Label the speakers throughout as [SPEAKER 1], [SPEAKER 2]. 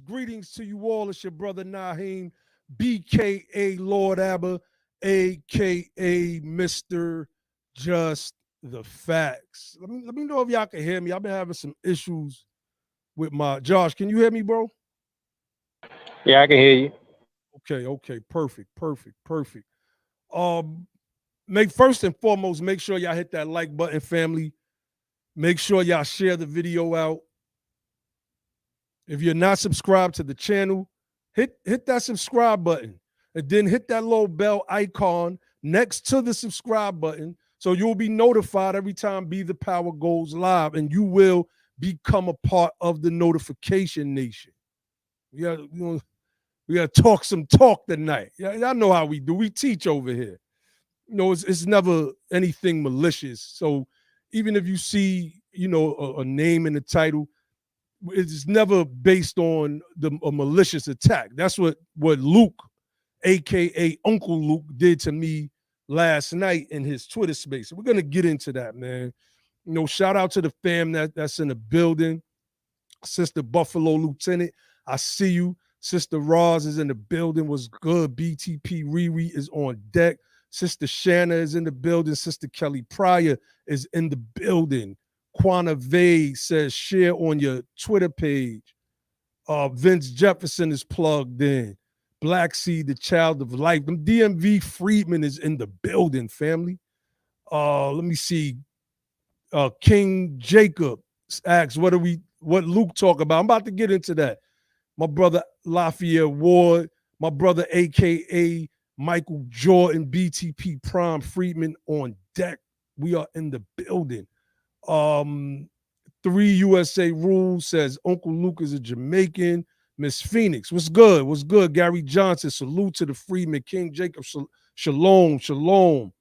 [SPEAKER 1] Greetings to you all. It's your brother Naheem, BKA Lord Abba, AKA Mr. Just the Facts. Let me know if y'all can hear me. I've been having some issues with my Josh. Can you hear me, bro?
[SPEAKER 2] Yeah, I can hear you.
[SPEAKER 1] Okay, perfect. Um, make first and foremost, make sure y'all hit that like button, family. Make sure y'all share the video out. If you're not subscribed to the channel, hit that subscribe button and then hit that little bell icon next to the subscribe button so you'll be notified every time Be the Power goes live and you will become a part of the notification nation. We got to talk some talk tonight. Y'all know how we do. We teach over here. It's never anything malicious. So even if you see, a name in the title, it's never based on a malicious attack. That's what Luke, aka Uncle Luke, did to me last night in his Twitter space. We're gonna get into that, man. Shout out to the fam that's in the building. Sister Buffalo Lieutenant, I see you. Sister Roz is in the building. Was good. BTP Riri is on deck. Sister Shanna is in the building. Sister Kelly Pryor is in the building. Quana Vade says share on your Twitter page. Vince Jefferson is plugged in. Black Seed, the child of life. Them DMV Freedman is in the building, family. Let me see. King Jacob asks, what Luke talk about? I'm about to get into that. My brother Lafayette Ward, my brother AKA Michael Jordan, BTP Prime Freedman on deck. We are in the building. 3 USA Rules says Uncle Luke is a Jamaican. Miss Phoenix, what's good? What's good? Gary Johnson, salute to the Freedman. King Jacob, shalom. Jaron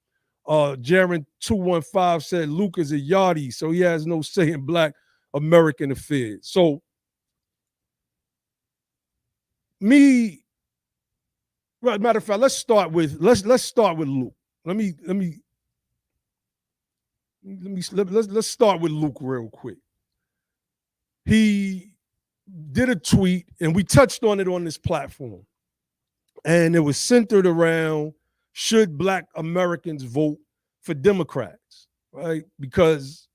[SPEAKER 1] 215 said Luke is a yardie, so he has no say in Black American affairs. So matter of fact, let's start with Luke. Let's start with Luke real quick. He did a tweet, and we touched on it on this platform, and it was centered around should Black Americans vote for Democrats, right? Because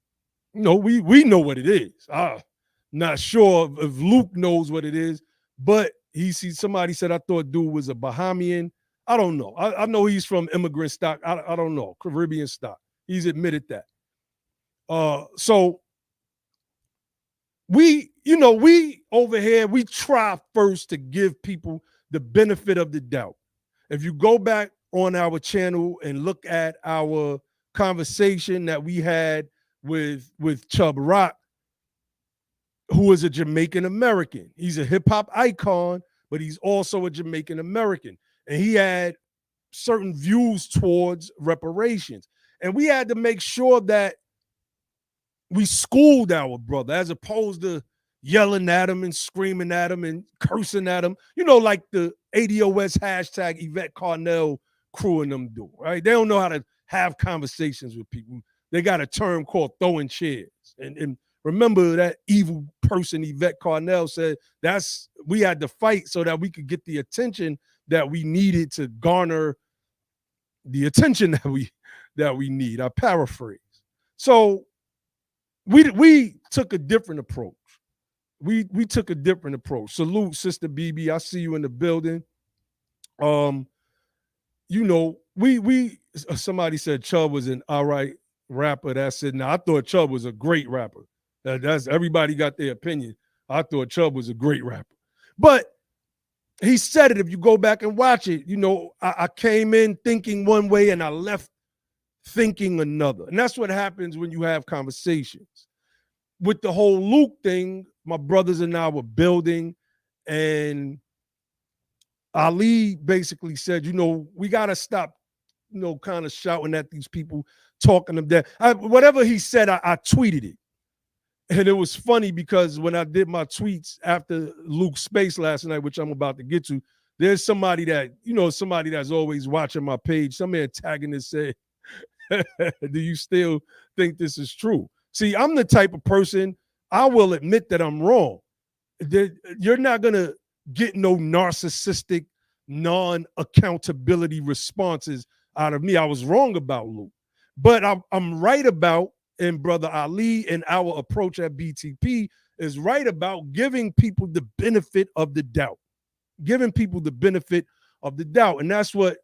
[SPEAKER 1] we know what it is. I'm not sure if Luke knows what it is, but somebody said I thought dude was a Bahamian. I don't know. I know he's from immigrant stock. I don't know, Caribbean stock. He's admitted that. So we over here, we try first to give people the benefit of the doubt. If you go back on our channel and look at our conversation that we had with Chubb Rock, who is a Jamaican American. He's a hip hop icon, but he's also a Jamaican American. And he had certain views towards reparations. And we had to make sure that we schooled our brother as opposed to yelling at him and screaming at him and cursing at him, like the ADOS hashtag Yvette Carnell crew and them do, right? They don't know how to have conversations with people. They got a term called throwing chairs. And remember that evil person Yvette Carnell said we had to fight so that we could get the attention that we needed to garner the attention that we need. I paraphrase. So we took a different approach. We took a different approach. Salute, Sister BB. I see you in the building. Somebody said Chubb was an all right rapper. That's it. Now I thought Chubb was a great rapper. That's everybody got their opinion. I thought Chubb was a great rapper. But he said it. If you go back and watch it, I came in thinking one way and I left thinking another. And that's what happens when you have conversations. With the whole Luke thing, my brothers and I were building, and Ali basically said, we got to stop, kind of shouting at these people, talking them down. Whatever he said, I tweeted it. And it was funny because when I did my tweets after Luke's space last night, which I'm about to get to, there's somebody that's always watching my page. Some antagonist said, do you still think this is true? See, I'm the type of person, I will admit that I'm wrong. You're not going to get no narcissistic, non-accountability responses out of me. I was wrong about Luke. But I'm right about, and Brother Ali and our approach at BTP is right about giving people the benefit of the doubt. Giving people the benefit of the doubt. And that's what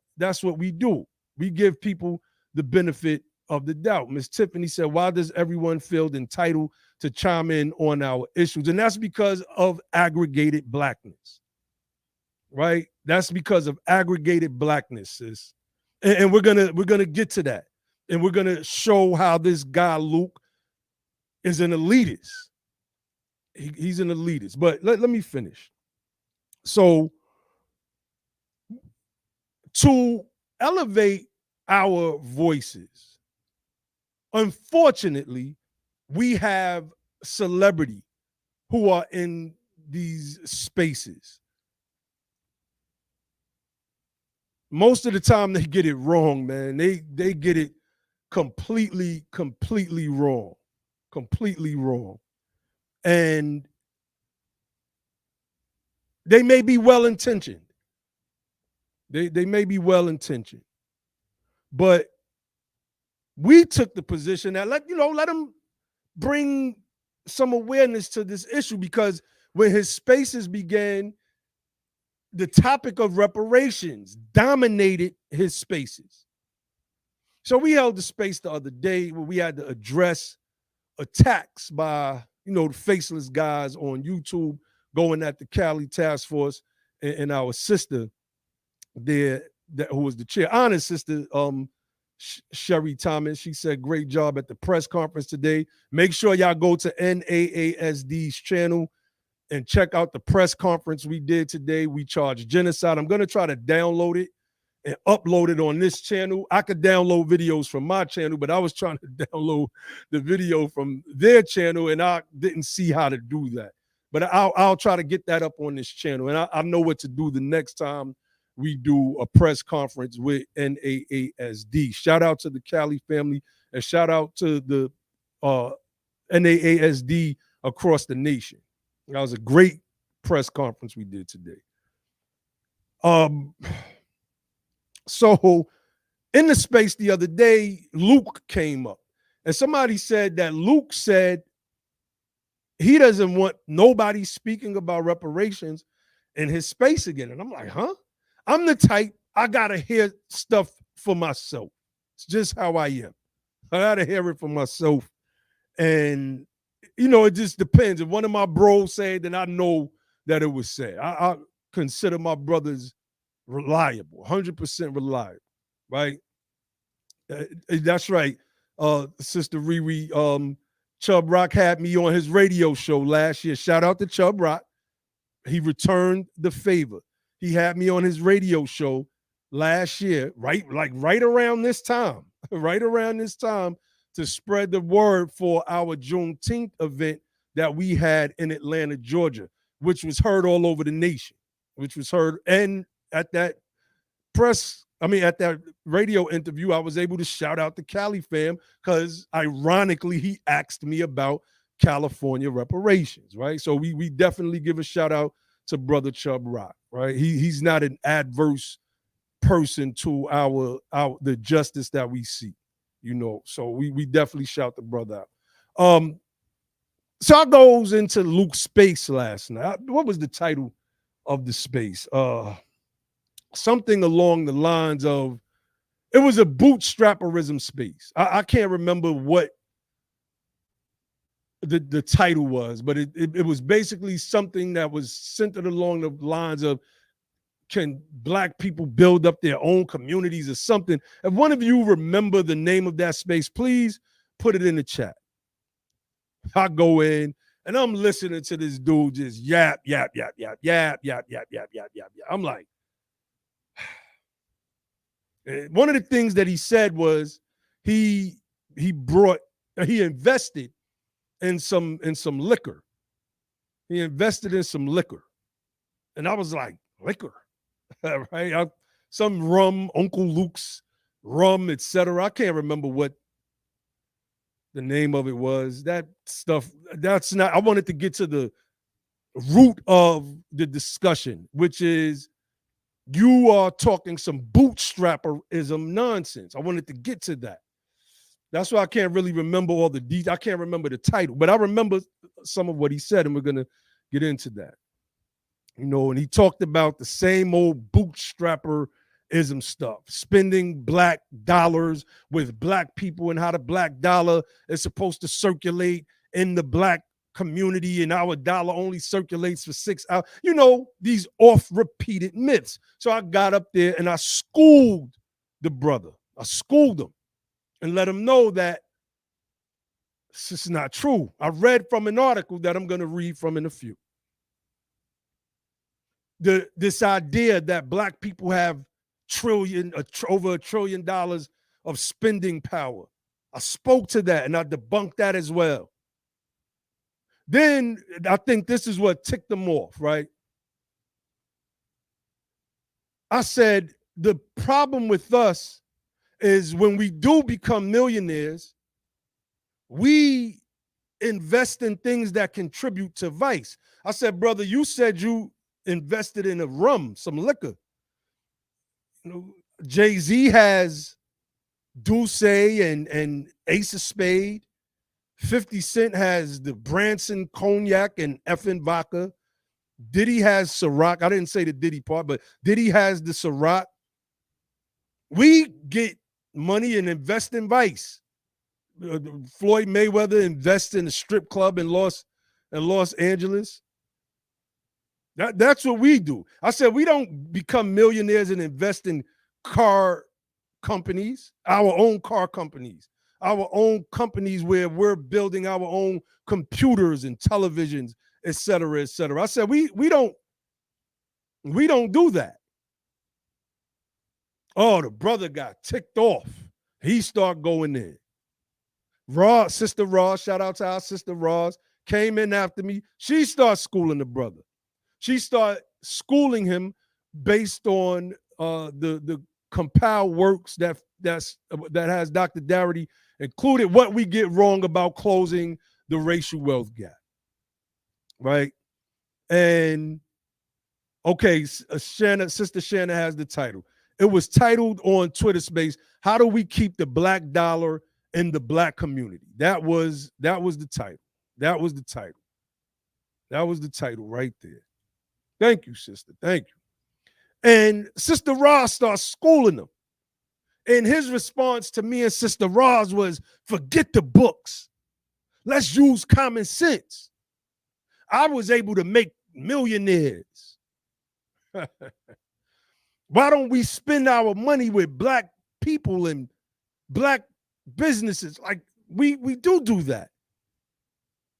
[SPEAKER 1] we do. We give people the benefit of the doubt. Miss Tiffany said, why does everyone feel entitled to chime in on our issues? And that's because of aggregated blackness, right? That's because of aggregated blackness, sis. And we're gonna get to that. And we're gonna show how this guy, Luke, is an elitist. He's an elitist. But let me finish. So to elevate our voices, unfortunately, we have celebrity who are in these spaces. Most of the time they get it wrong, man. They get it completely wrong. Completely wrong. And they may be well-intentioned. They may be well-intentioned. But we took the position that let them bring some awareness to this issue, because when his spaces began, the topic of reparations dominated his spaces. So we held the space the other day where we had to address attacks by, the faceless guys on YouTube going at the Cali Task Force and our sister there, who was the chair, honest sister, Sherry Thomas. She said, great job at the press conference today. Make sure y'all go to NAASD's channel and check out the press conference we did today. We charged genocide. I'm going to try to download it and upload it on this channel. I could download videos from my channel, but I was trying to download the video from their channel, and I didn't see how to do that. But I'll try to get that up on this channel, and I know what to do the next time we do a press conference with NAASD. Shout out to the Cali family, and shout out to the NAASD across the nation. That was a great press conference we did today. So in the space the other day, Luke came up, and somebody said that Luke said he doesn't want nobody speaking about reparations in his space again. And I'm like, huh? I'm the type, I gotta hear stuff for myself. It's just how I am. I gotta hear it for myself. And it just depends. If one of my bros said, then I know that it was said. I consider my brothers reliable, 100% reliable, right? That's right. Sister Riri, Chubb Rock had me on his radio show last year. Shout out to Chubb Rock. He returned the favor. He had me on his radio show last year, right around this time, to spread the word for our Juneteenth event that we had in Atlanta, Georgia, which was heard all over the nation, and at that radio interview, I was able to shout out the Cali fam because ironically, he asked me about California reparations, right? So we definitely give a shout out to Brother Chubb Rock, right? He's not an adverse person to the justice that we see, So we definitely shout the brother out. So I goes into Luke's space last night. What was the title of the space? Something along the lines of, it was a bootstrapperism space. I can't remember what the title was, but it was basically something that was centered along the lines of, can Black people build up their own communities or something? If one of you remember the name of that space, please put it in the chat. I go in and I'm listening to this dude just yap. I'm like, one of the things that he said was he invested in some liquor. He invested in some liquor. And I was like, liquor, right? Some rum, Uncle Luke's rum, etc. I can't remember what the name of it was. That stuff, that's not, I wanted to get to the root of the discussion, which is you are talking some bootstrapperism nonsense. I wanted to get to that. That's why I can't really remember all the details. I can't remember the title, but I remember some of what he said, and we're going to get into that. You know, and he talked about the same old bootstrapperism stuff, spending black dollars with black people and how the black dollar is supposed to circulate in the black community and our dollar only circulates for 6 hours. You know, these oft-repeated myths. So I got up there and I schooled the brother. I schooled him and let him know that this is not true. I read from an article that I'm going to read from in a few. This idea that black people have over $1 trillion of spending power. I spoke to that and I debunked that as well. Then I think this is what ticked them off, right? I said, the problem with us is when we do become millionaires, we invest in things that contribute to vice. I said, brother, you said you invested in a rum, some liquor. You know, Jay-Z has Douce and Ace of Spade. 50 Cent has the Branson cognac and effing vodka. Diddy has Ciroc. I didn't say the Diddy part, but Diddy has the Ciroc. We get money and invest in vice. Floyd Mayweather invests in a strip club in Los Angeles. That's what we do. I said we don't become millionaires and invest in car companies, our own car companies, our own companies where we're building our own computers and televisions, et cetera, et cetera. I said we don't do that. Oh, the brother got ticked off. He started going in. Sister Ross, shout out to our sister Ross, came in after me. She started schooling the brother. She started schooling him based on the compiled works that has Dr. Darity included, what we get wrong about closing the racial wealth gap, right? And okay, Sister Shanna has the title. It was titled on Twitter Space, "How do we keep the black dollar in the black community?" That was the title. That was the title. That was the title right there. Thank you, sister. Thank you. And Sister Ross starts schooling them. And his response to me and Sister Ross was, forget the books. Let's use common sense. I was able to make millionaires. Why don't we spend our money with black people and black businesses? Like we do that.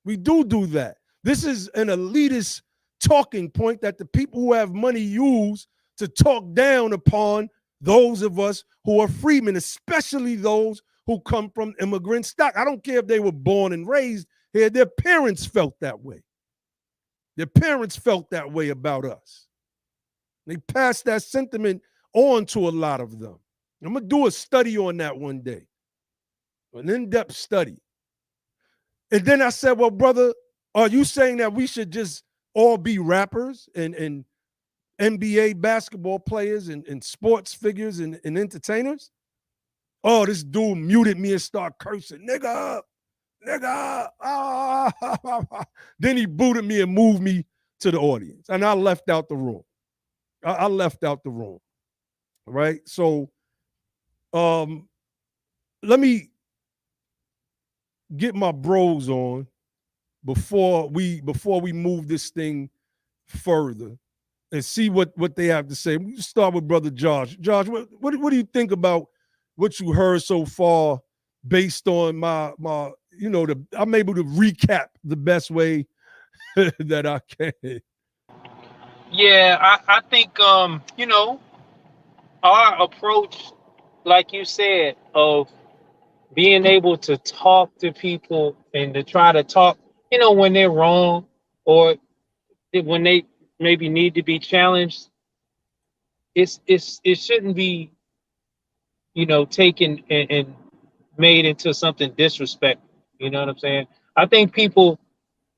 [SPEAKER 1] We do that. This is an elitist talking point that the people who have money use to talk down upon those of us who are freemen, especially those who come from immigrant stock. I don't care if they were born and raised here. Their parents felt that way. Their parents felt that way about us. They passed that sentiment on to a lot of them. I'm going to do a study on that one day, an in-depth study. And then I said, well, brother, are you saying that we should just all be rappers and NBA basketball players and sports figures and entertainers? Oh, this dude muted me and started cursing, nigga, ah. Then he booted me and moved me to the audience, and I left out the room. I left out the room, right? So let me get my bros on before we move this thing further and see what they have to say. We start with Brother Josh. Josh, what do you think about what you heard so far based on my I'm able to recap the best way that I can.
[SPEAKER 2] Yeah, I think our approach, like you said, of being able to talk to people and to try to talk, when they're wrong or when they maybe need to be challenged, it shouldn't be, taken and made into something disrespectful. You know what I'm saying? I think people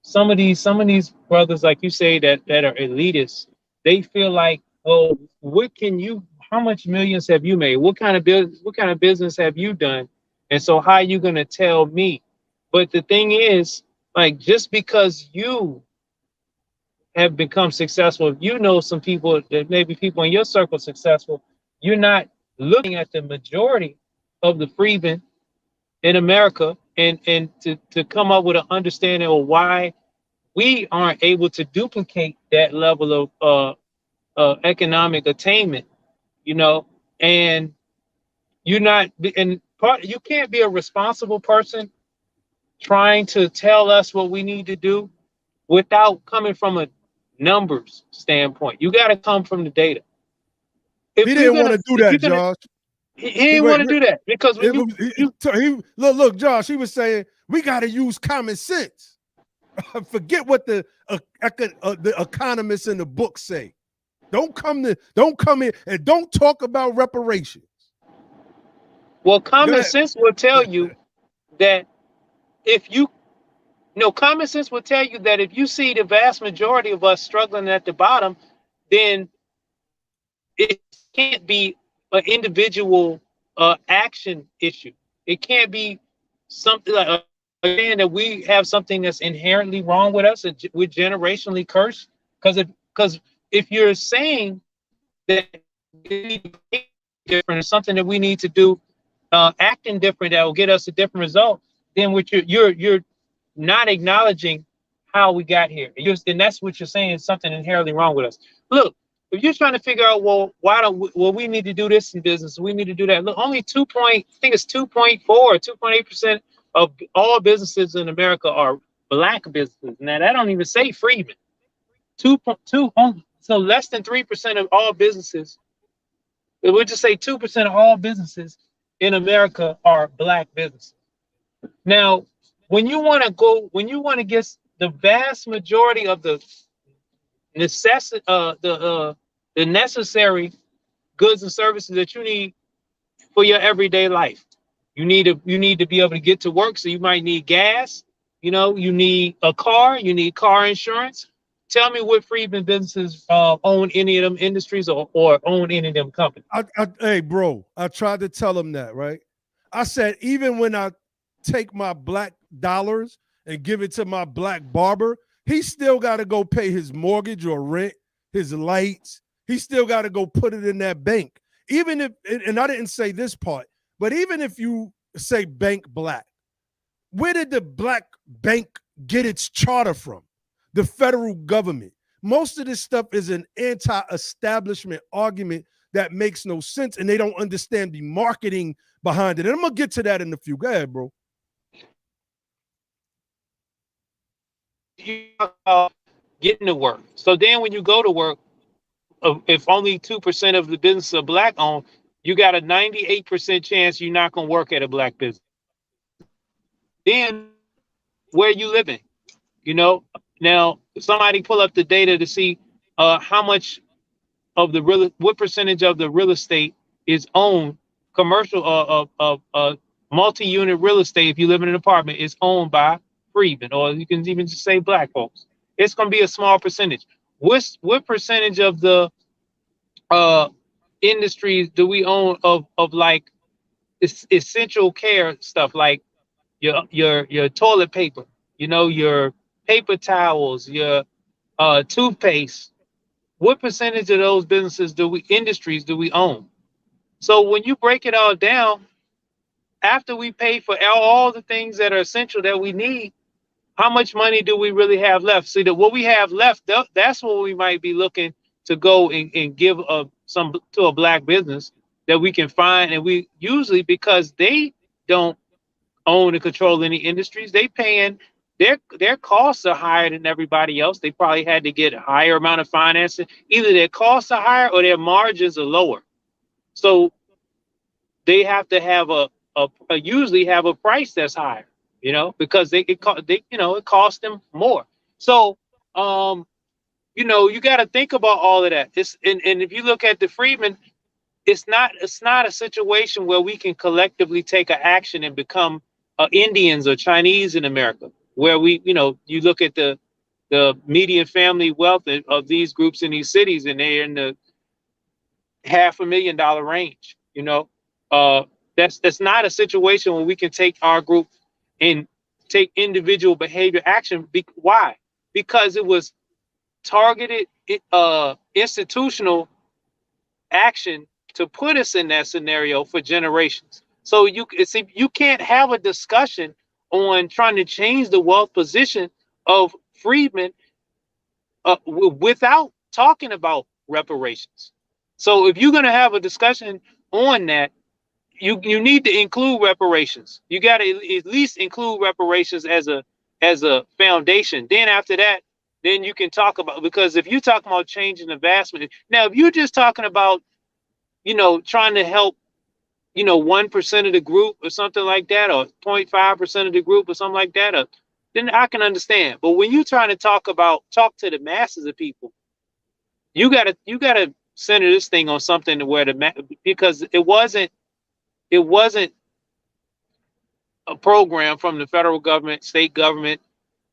[SPEAKER 2] some of these brothers, like you say, that are elitists, they feel like, well, what can you? How much millions have you made? What kind of business have you done? And so, how are you gonna tell me? But the thing is, like, just because you have become successful, if you know some people that maybe people in your circle successful, you're not looking at the majority of the freedmen in America and to come up with an understanding of why we aren't able to duplicate that level of economic attainment, you know, and you're not, and part, you can't be a responsible person trying to tell us what we need to do without coming from a numbers standpoint. You got to come from the data.
[SPEAKER 1] He didn't want to do
[SPEAKER 2] If you're
[SPEAKER 1] that,
[SPEAKER 2] gonna,
[SPEAKER 1] Josh.
[SPEAKER 2] he didn't want to do that because when
[SPEAKER 1] Look, Josh. He was saying we got to use common sense. Forget what the economists in the book say. Don't come in and don't talk about reparations.
[SPEAKER 2] well, common sense will tell you that if you no, common sense will tell you that if you see the vast majority of us struggling at the bottom, then it can't be an individual action issue. It can't be something like saying that we have something that's inherently wrong with us and we're generationally cursed. Because if you're saying that different is something that we need to do, acting different that will get us a different result, then what you're not acknowledging how we got here. And that's what you're saying is something inherently wrong with us. Look, if you're trying to figure out, well, why don't we, well, we need to do this in business, we need to do that. Look, only 2.8% of all businesses in America are black businesses. Now that don't even say freedmen. 2.2, so less than 3% of all businesses. We'll just say 2% of all businesses in America are black businesses. Now, when you want to get the vast majority of the the necessary goods and services that you need for your everyday life, you need to be able to get to work. So you might need gas. You know, you need a car. You need car insurance. Tell me what freedmen businesses own any of them industries or own any of them companies.
[SPEAKER 1] Hey, bro, I tried to tell him that, right? I said, even when I take my black dollars and give it to my black barber, he still got to go pay his mortgage or rent, his lights. He still got to go put it in that bank. Even if, and I didn't say this part, but even if you say bank black, where did the black bank get its charter from? The federal government. Most of this stuff is an anti-establishment argument that makes no sense, and they don't understand the marketing behind it. And I'm going to get to that in a few. Go ahead, bro.
[SPEAKER 2] Getting to work. So then when you go to work, if only 2% of the business are black owned, you got a 98% chance you're not going to work at a black business. Then where you living? You know, now somebody pull up the data to see how much of what percentage of the real estate is owned, commercial multi-unit real estate, if you live in an apartment, is owned by freedmen, or you can even just say black folks. It's going to be a small percentage. What percentage of the industries do we own of like essential care stuff, like your toilet paper, you know, your paper towels, your toothpaste? What percentage of those industries do we own? So when you break it all down, after we pay for all the things that are essential that we need, how much money do we really have left? See, that what we have left, that's what we might be looking to go and give some to a black business that we can find. And we usually, because they don't own and control any industries, they paying their costs are higher than everybody else. They probably had to get a higher amount of financing. Either their costs are higher or their margins are lower. So they have to have usually have a price that's higher, you know, because it costs them more. So you know, you got to think about all of that. And if you look at the freedmen, it's not a situation where we can collectively take an action and become Indians or Chinese in America. where you look at the median family wealth of these groups in these cities, and they're in the $500,000 range. Uh, that's not a situation where we can take our group and take individual behavior action. Why? Because it was targeted institutional action to put us in that scenario for generations. So you can't have a discussion on trying to change the wealth position of freedmen without talking about reparations. So if you're going to have a discussion on that, you need to include reparations. You got to at least include reparations as a foundation. Then after that, then you can talk about, because if you're talking about changing the vastment, now if you're just talking about trying to help 1% of the group or something like that, or 0.5% of the group or something like that, then I can understand. But when you're trying to talk to the masses of people, you gotta center this thing on something where because it wasn't a program from the federal government, state government,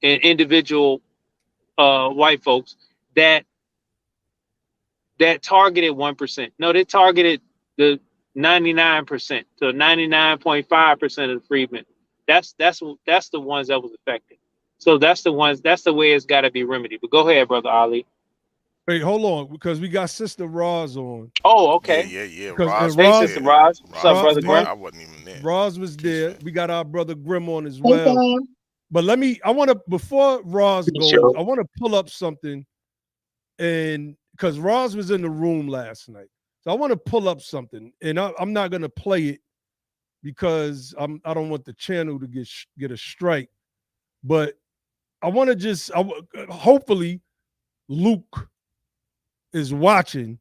[SPEAKER 2] and individual white folks that targeted 1%. No, they targeted the 99% to 99.5% of the freedmen. That's the ones that was affected. So that's the way it's got to be remedied. But go ahead, brother Ali.
[SPEAKER 1] Wait, hold on, because we got Sister Roz on.
[SPEAKER 2] Oh, okay.
[SPEAKER 3] Yeah.
[SPEAKER 1] Because
[SPEAKER 3] Roz
[SPEAKER 2] Hey,
[SPEAKER 3] was
[SPEAKER 2] Sister
[SPEAKER 3] there.
[SPEAKER 2] Roz. What's up, brother
[SPEAKER 3] was there.
[SPEAKER 2] Grim?
[SPEAKER 3] I wasn't even there.
[SPEAKER 1] Roz was
[SPEAKER 3] Peace,
[SPEAKER 1] there.
[SPEAKER 3] man.
[SPEAKER 1] We got our brother Grim on as
[SPEAKER 4] Hey,
[SPEAKER 1] well.
[SPEAKER 4] Sam.
[SPEAKER 1] But I want to, before Roz goes,
[SPEAKER 2] Sure.
[SPEAKER 1] I want to pull up something, and because Roz was in the room last night. So I want to pull up something, and I'm not going to play it because I don't want the channel to get a strike. But I want to hopefully Luke is watching.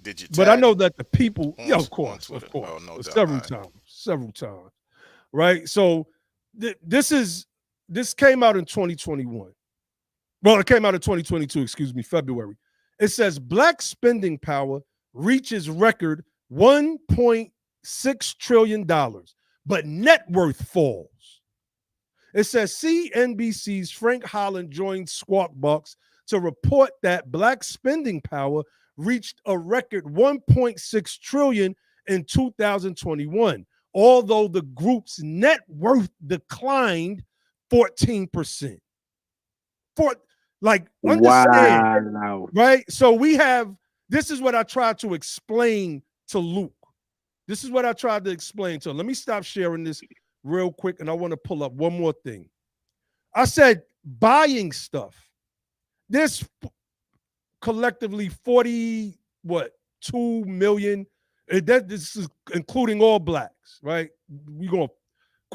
[SPEAKER 3] Did you tag
[SPEAKER 1] But I know that the people,
[SPEAKER 3] on,
[SPEAKER 1] yeah, of course,
[SPEAKER 3] Twitter? Oh, no doubt.
[SPEAKER 1] several times, right? So this came out in 2021. Well, it came out in 2022, excuse me, February. It says Black spending power reaches record $1.6 trillion, but net worth falls. It says CNBC's Frank Holland joined Squawk Box to report that Black spending power reached a record 1.6 trillion in 2021, although the group's net worth declined 14%. Understand,
[SPEAKER 4] Wow.
[SPEAKER 1] right? So this is what I tried to explain to Luke. This is what I tried to explain to him. Let me stop sharing this real quick, and I want to pull up one more thing. I said buying stuff. There's collectively 2 million. This is including all blacks, right? We're going to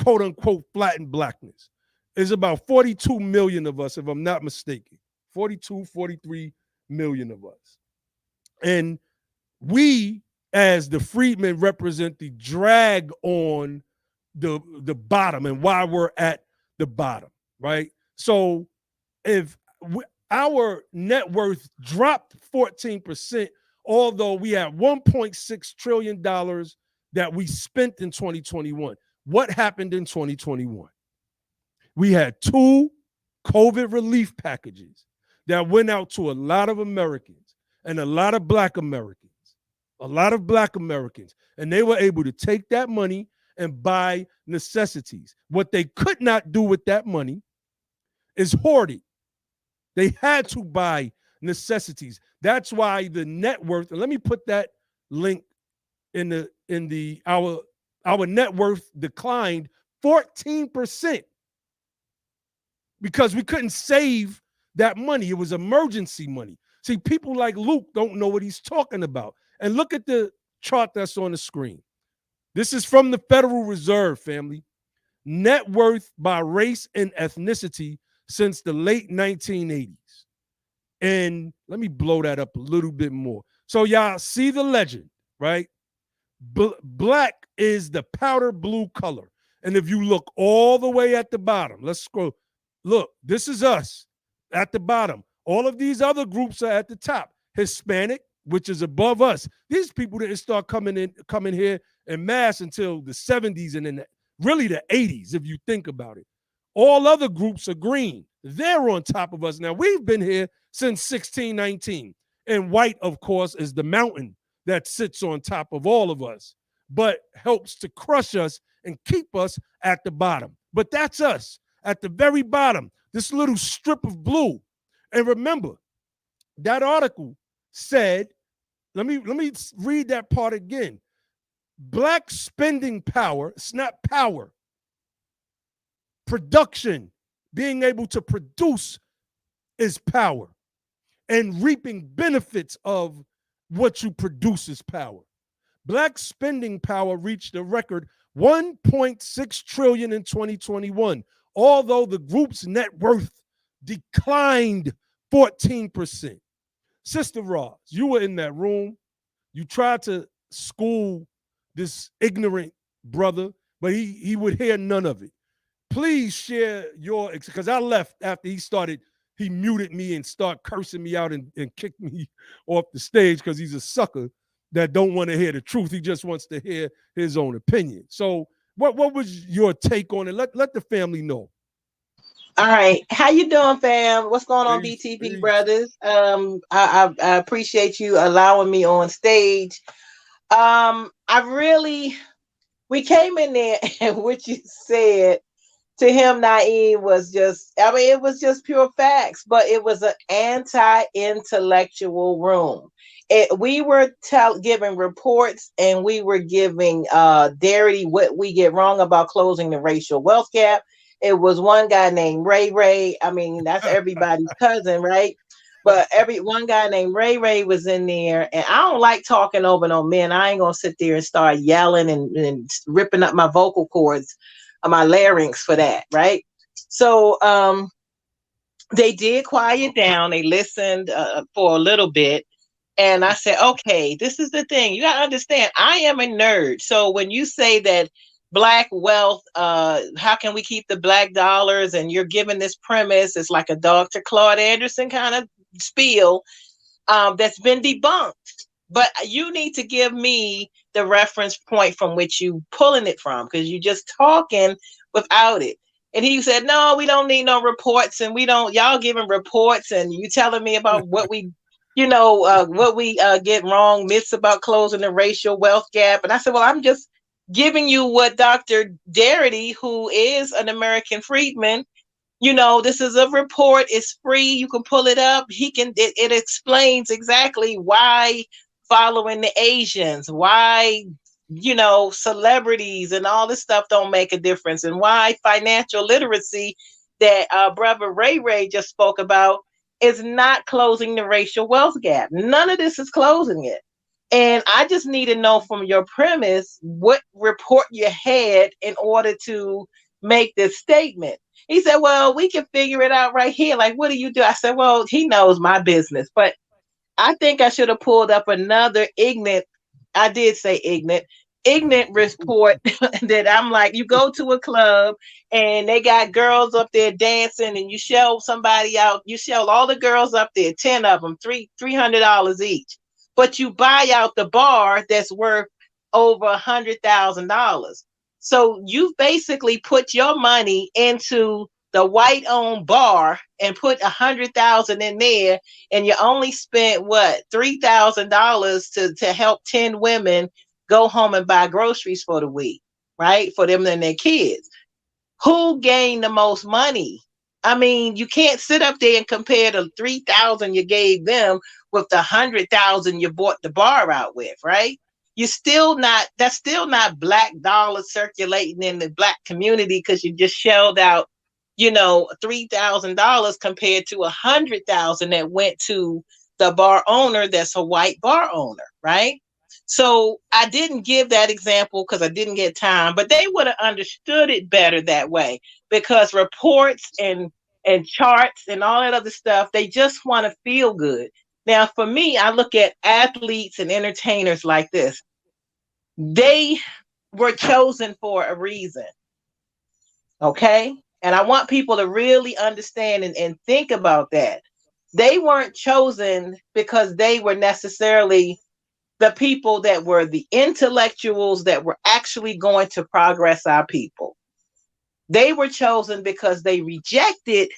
[SPEAKER 1] quote unquote flatten blackness. There's about 42 million of us, if I'm not mistaken. 42, 43 million of us. And we, as the freedmen, represent the drag on the bottom and why we're at the bottom, right? So if our net worth dropped 14%, although we had $1.6 trillion that we spent in 2021. What happened in 2021? We had 2 COVID relief packages that went out to a lot of Americans and a lot of Black Americans, and they were able to take that money and buy necessities. What they could not do with that money is hoard it. They had to buy necessities. That's why the net worth, and let me put that link in our net worth declined 14% because we couldn't save that money. It was emergency money. See, people like Luke don't know what he's talking about. And look at the chart that's on the screen. This is from the Federal Reserve, family. Net worth by race and ethnicity since the late 1980s. And let me blow that up a little bit more. So y'all see the legend, right? Black is the powder blue color. And if you look all the way at the bottom, let's scroll. Look, this is us at the bottom. All of these other groups are at the top. Hispanic, which is above us. These people didn't start coming here in mass until the 70s and then really the 80s, if you think about it. All other groups are green. They're on top of us. Now, we've been here since 1619. And white, of course, is the mountain that sits on top of all of us, but helps to crush us and keep us at the bottom. But that's us at the very bottom, this little strip of blue. And remember, that article said, let me read that part again. Black spending power, it's not power, production, being able to produce is power. And reaping benefits of what you produce is power. Black spending power reached a record 1.6 trillion in 2021, although the group's net worth declined 14%. Sister Roz, you were in that room. You tried to school this ignorant brother, but he would hear none of it. Please share your, because I left after he muted me and started cursing me out and kicked me off the stage because he's a sucker that don't want to hear the truth. He just wants to hear his own opinion. So what was your take on it? Let the family know.
[SPEAKER 3] All right, how you doing, fam? What's going on,
[SPEAKER 1] Peace,
[SPEAKER 3] BTP
[SPEAKER 1] peace.
[SPEAKER 3] brothers? I appreciate you allowing me on stage. I really, we came in there and what you said to him, Naeem, was just, I mean, it was just pure facts, but it was an anti-intellectual room. We were giving reports and we were giving Darity what we get wrong about closing the racial wealth gap. It was one guy named Ray Ray. I mean, that's everybody's cousin, right? But one guy named Ray Ray was in there, and I don't like talking over no men. I ain't gonna sit there and start yelling and ripping up my vocal cords, my larynx for that, right? So they did quiet down. They listened for a little bit, and I said, okay, this is the thing. You gotta understand, I am a nerd. So when you say that black wealth, how can we keep the black dollars? And you're giving this premise, it's like a Dr. Claude Anderson kind of spiel that's been debunked. But you need to give me the reference point from which you pulling it from, because you're just talking without it. And he said, no, we don't need no reports, and we don't, y'all giving reports, and you telling me about what we, what we get wrong, myths about closing the racial wealth gap. And I said, well, I'm just giving you what Dr. Darity, who is an American freedman, this is a report. It's free. You can pull it up. It explains exactly why following the Asians, why, celebrities and all this stuff don't make a difference, and why financial literacy that brother Ray Ray just spoke about is not closing the racial wealth gap. None of this is closing it. And I just need to know from your premise what report you had in order to make this statement. He said, well, we can figure it out right here. Like, what do you do? I said, well, he knows my business, but I think I should have pulled up another ignorant. I did say ignorant report that I'm like, you go to a club and they got girls up there dancing, and you show somebody out, you show all the girls up there, 10 of them, $300 each, but you buy out the bar that's worth over $100,000. So you basically put your money into the white-owned bar and put $100,000 in there, and you only spent what, $3,000 to help 10 women go home and buy groceries for the week, right? For them and their kids. Who gained the most money? I mean, you can't sit up there and compare the 3,000 you gave them with the 100,000 you bought the bar out with, right? That's still not black dollars circulating in the black community, because you just shelled out, $3,000 compared to 100,000 that went to the bar owner that's a white bar owner, right? So I didn't give that example because I didn't get time, but they would have understood it better that way, because reports and charts and all that other stuff, they just want to feel good. Now, for me, I look at athletes and entertainers like this. They were chosen for a reason. Okay? And I want people to really understand and think about that. They weren't chosen because they were necessarily the people that were the intellectuals that were actually going to progress our people. They were chosen because they rejected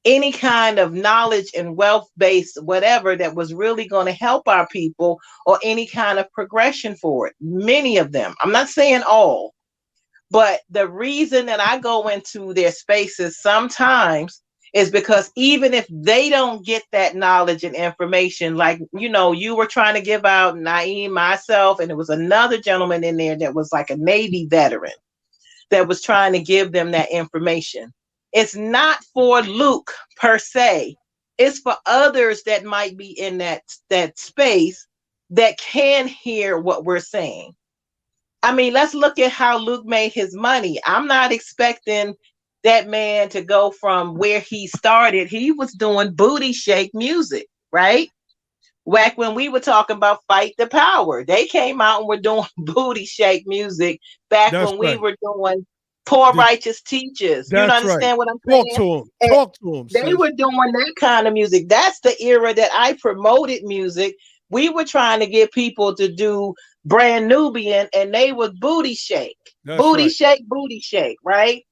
[SPEAKER 3] any kind of knowledge and wealth based whatever that was really going to help our people or any kind of progression for it. Many of them, I'm not saying all, but the reason that I go into their spaces sometimes is because even if they don't get that knowledge and information, like, you were trying to give out Naeem, myself, and there was another gentleman in there that was like a Navy veteran that was trying to give them that information. It's not for Luke per se. It's for others that might be in that space that can hear what we're saying. I mean, let's look at how Luke made his money. I'm not expecting that man to go from where he started. He was doing booty shake music, right? Back when we were talking about Fight the Power, they came out and were doing booty shake music back
[SPEAKER 1] That's
[SPEAKER 3] when we
[SPEAKER 1] right.
[SPEAKER 3] were doing Poor
[SPEAKER 1] The-
[SPEAKER 3] Righteous Teachers. You
[SPEAKER 1] that's right.
[SPEAKER 3] understand what I'm
[SPEAKER 1] Talk
[SPEAKER 3] saying?
[SPEAKER 1] to him.
[SPEAKER 3] And
[SPEAKER 1] Talk to him,
[SPEAKER 3] they
[SPEAKER 1] sis.
[SPEAKER 3] were doing that kind of music. That's the era that I promoted music. We were trying to get people to do Brand Nubian, and they was booty shake,
[SPEAKER 1] That's right.
[SPEAKER 3] booty shake, right?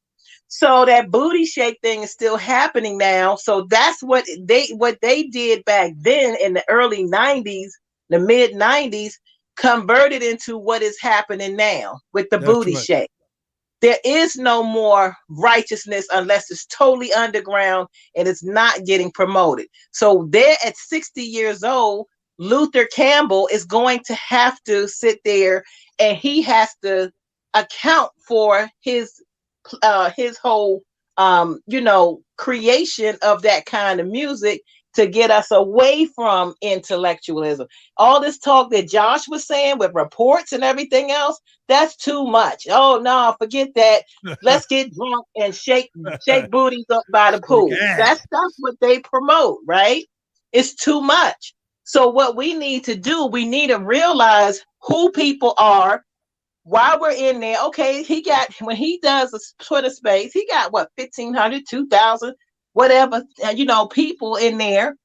[SPEAKER 3] So that booty shake thing is still happening now. So that's what they did back then in the early 90s, the mid 90s, converted into what is happening now with the
[SPEAKER 1] That's
[SPEAKER 3] booty
[SPEAKER 1] right.
[SPEAKER 3] shake. There is no more righteousness unless it's totally underground and it's not getting promoted. So there at 60 years old, Luther Campbell is going to have to sit there and he has to account for his whole creation of that kind of music to get us away from intellectualism. All this talk that Josh was saying with reports and everything else, that's too much. Oh no, forget that. Let's get drunk and shake booties up by the
[SPEAKER 1] Shake
[SPEAKER 3] pool.
[SPEAKER 1] ass.
[SPEAKER 3] That's what they promote, right? It's too much. So what we need to do, we need to realize who people are while we're in there. Okay, he got, when he does a Twitter space, he got what, 1,500, 2,000, whatever, people in there.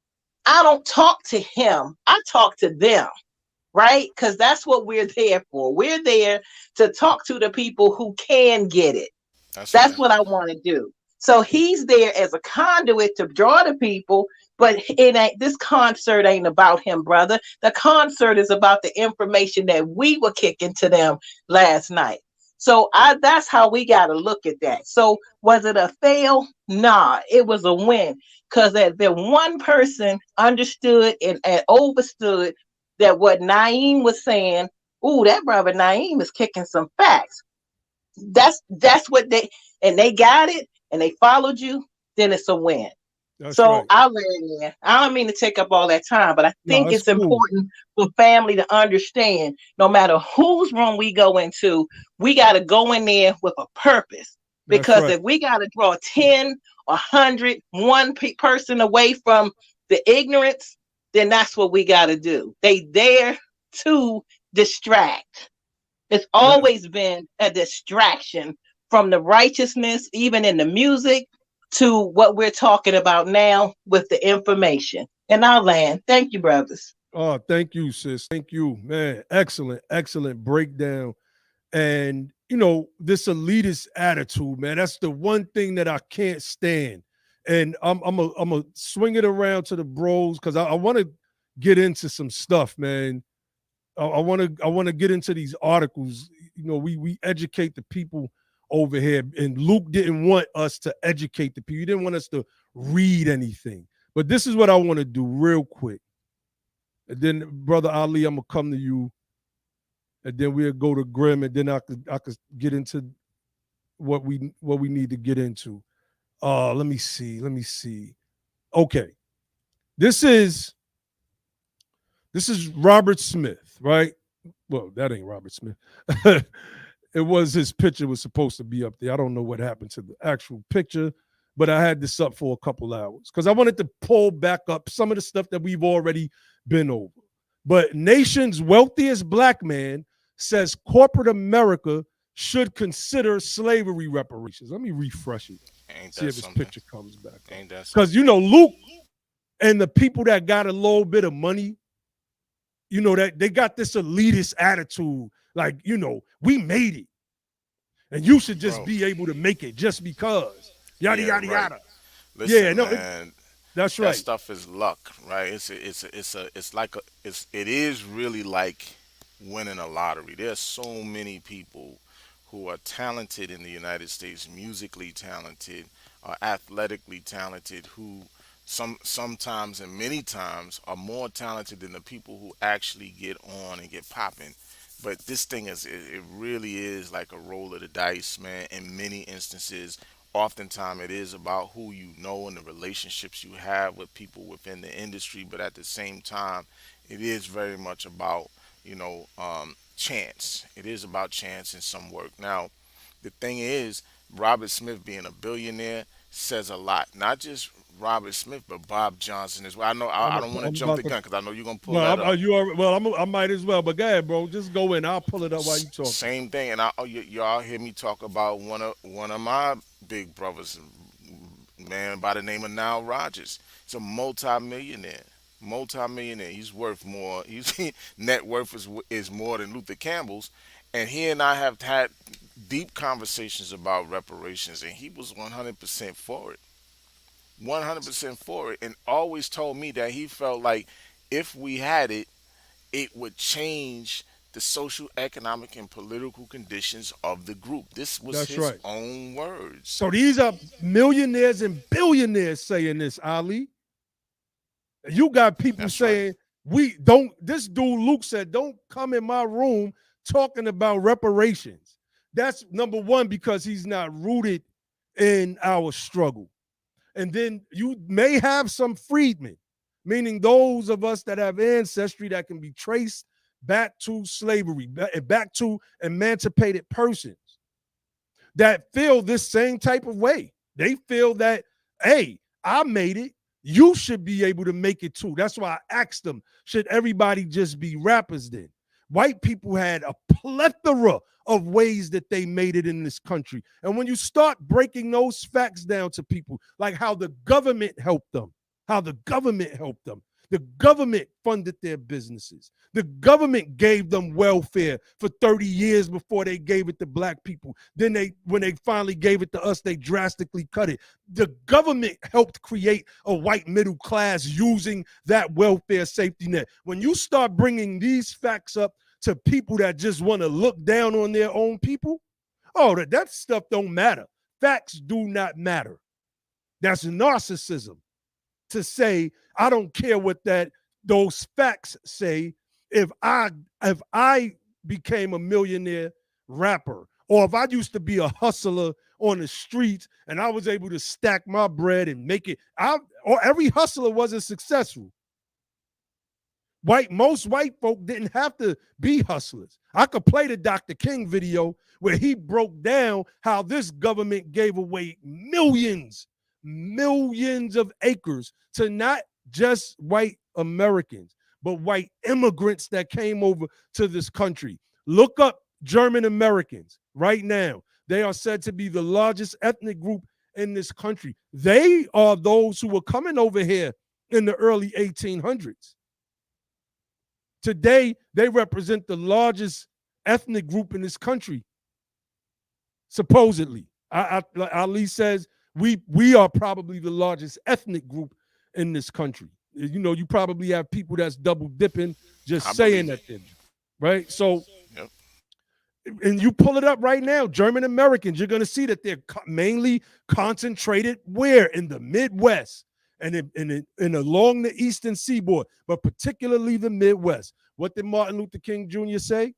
[SPEAKER 3] I don't talk to him. I talk to them, right? Because that's what we're there for. We're there to talk to the people who can get it.
[SPEAKER 4] That's
[SPEAKER 3] That's
[SPEAKER 4] right.
[SPEAKER 3] what I want to do. So he's there as a conduit to draw the people, but it ain't, this concert ain't about him, brother. The concert is about the information that we were kicking to them last night. So that's how we got to look at that. So was it a fail? Nah, it was a win. Because that one person understood and overstood that what Naeem was saying, ooh, that brother Naeem is kicking some facts. That's what they got it and they followed you, then it's a win.
[SPEAKER 1] That's
[SPEAKER 3] So
[SPEAKER 1] right.
[SPEAKER 3] I'll land there. I don't mean to take up all that time, but I
[SPEAKER 1] No,
[SPEAKER 3] think
[SPEAKER 1] that's
[SPEAKER 3] it's
[SPEAKER 1] cool.
[SPEAKER 3] important for family to understand no matter whose room we go into, we got to go in there with a purpose.
[SPEAKER 1] That's
[SPEAKER 3] Because
[SPEAKER 1] right.
[SPEAKER 3] if we got to draw 10, 100, person away from the ignorance, then that's what we got to do. They there to distract. It's
[SPEAKER 1] That-
[SPEAKER 3] always been a distraction from the righteousness, even in the music, to what we're talking about now with the information. And I'll land. Thank you, brothers.
[SPEAKER 1] oh, thank you, sis. Thank you, man. Excellent, excellent breakdown. And this elitist attitude, man. That's the one thing that I can't stand. And I'm a swing it around to the bros because I want to get into some stuff, man. I want to get into these articles. We educate the people over here, and Luke didn't want us to educate the people. He didn't want us to read anything. But this is what I want to do real quick. And then, brother Ali, I'm gonna come to you, and then we'll go to Grim, and then I could get into what we need to get into. Let me see. Let me see. Okay, this is Robert Smith, right? Well, that ain't Robert Smith. It was his picture was supposed to be up there. I don't know what happened to the actual picture, but I had this up for a couple hours because I wanted to pull back up some of the stuff that we've already been over. But nation's wealthiest black man says corporate America should consider slavery reparations. Let me refresh it,
[SPEAKER 4] Ain't
[SPEAKER 1] see
[SPEAKER 4] that
[SPEAKER 1] if his
[SPEAKER 4] something?
[SPEAKER 1] picture comes back up.
[SPEAKER 4] Ain't that
[SPEAKER 1] Because
[SPEAKER 4] something?
[SPEAKER 1] Luke and the people that got a little bit of money, you know, that they got this elitist attitude, like, you know, we made it, and you should just
[SPEAKER 4] bro.
[SPEAKER 1] be able to make it just because. Yada
[SPEAKER 4] Yeah,
[SPEAKER 1] yada
[SPEAKER 4] right.
[SPEAKER 1] yada. Yeah,
[SPEAKER 4] Listen,
[SPEAKER 1] no,
[SPEAKER 4] man,
[SPEAKER 1] that's
[SPEAKER 4] that
[SPEAKER 1] right.
[SPEAKER 4] stuff is luck, right? It's like it is really like winning a lottery. There's so many people who are talented in the United States, musically talented, athletically talented, who sometimes and many times are more talented than the people who actually get on and get popping. But this thing it really is like a roll of the dice, man. In many instances, oftentimes it is about who you know and the relationships you have with people within the industry. But at the same time, it is very much about, chance. It is about chance in some work. Now, the thing is, Robert Smith being a billionaire says a lot. Not just Robert Smith, but Bob Johnson as well. I know I don't want to
[SPEAKER 1] I'm
[SPEAKER 4] jump the
[SPEAKER 1] about to.
[SPEAKER 4] gun because I know you're gonna pull
[SPEAKER 1] Well,
[SPEAKER 4] that up.
[SPEAKER 1] you are. Well, I might as well. But go ahead, bro. Just go in. I'll pull it up while you talking.
[SPEAKER 4] Same thing, and y'all hear me talk about one of my big brothers, man, by the name of Nile Rodgers. He's a multi-millionaire. Multi-millionaire. He's worth more. He's net worth is more than Luther Campbell's, and he and I have had deep conversations about reparations, and he was 100% for it. 100% for it, and always told me that he felt like if we had it, it would change the social, economic, and political conditions of the group. This was
[SPEAKER 1] That's
[SPEAKER 4] his
[SPEAKER 1] right.
[SPEAKER 4] own words.
[SPEAKER 1] So these are millionaires and billionaires saying this, Ali. You got people
[SPEAKER 4] That's right.
[SPEAKER 1] saying, we don't, this dude Luke said, don't come in my room talking about reparations. That's number one, because he's not rooted in our struggle. And then you may have some freedmen, meaning those of us that have ancestry that can be traced back to slavery, back to emancipated persons that feel this same type of way. They feel that, hey, I made it. You should be able to make it too. That's why I asked them, should everybody just be rappers then? White people had a plethora of ways that they made it in this country. And when you start breaking those facts down to people, like how the government helped them, the government funded their businesses. The government gave them welfare for 30 years before they gave it to black people. Then when they finally gave it to us, they drastically cut it. The government helped create a white middle class using that welfare safety net. When you start bringing these facts up to people that just want to look down on their own people, oh, that stuff don't matter. Facts do not matter. That's narcissism. To say, I don't care what those facts say. If I became a millionaire rapper, or if I used to be a hustler on the streets and I was able to stack my bread and make it, or every hustler wasn't successful. Most white folk didn't have to be hustlers. I could play the Dr. King video where he broke down how this government gave away millions of acres to not just white Americans, but white immigrants that came over to this country. Look up German Americans right now. They are said to be the largest ethnic group in this country. They are those who were coming over here in the early 1800s. Today, they represent the largest ethnic group in this country, supposedly. Ali says we are probably the largest ethnic group in this country. You know, you probably have people that's double dipping, just
[SPEAKER 4] I
[SPEAKER 1] saying
[SPEAKER 4] believe it.
[SPEAKER 1] that they're right. So,
[SPEAKER 4] Yep.
[SPEAKER 1] and you pull it up right now, German Americans, you're going to see that they're mainly concentrated where? In the Midwest and in along the Eastern Seaboard, but particularly the Midwest. What did Martin Luther King Jr. say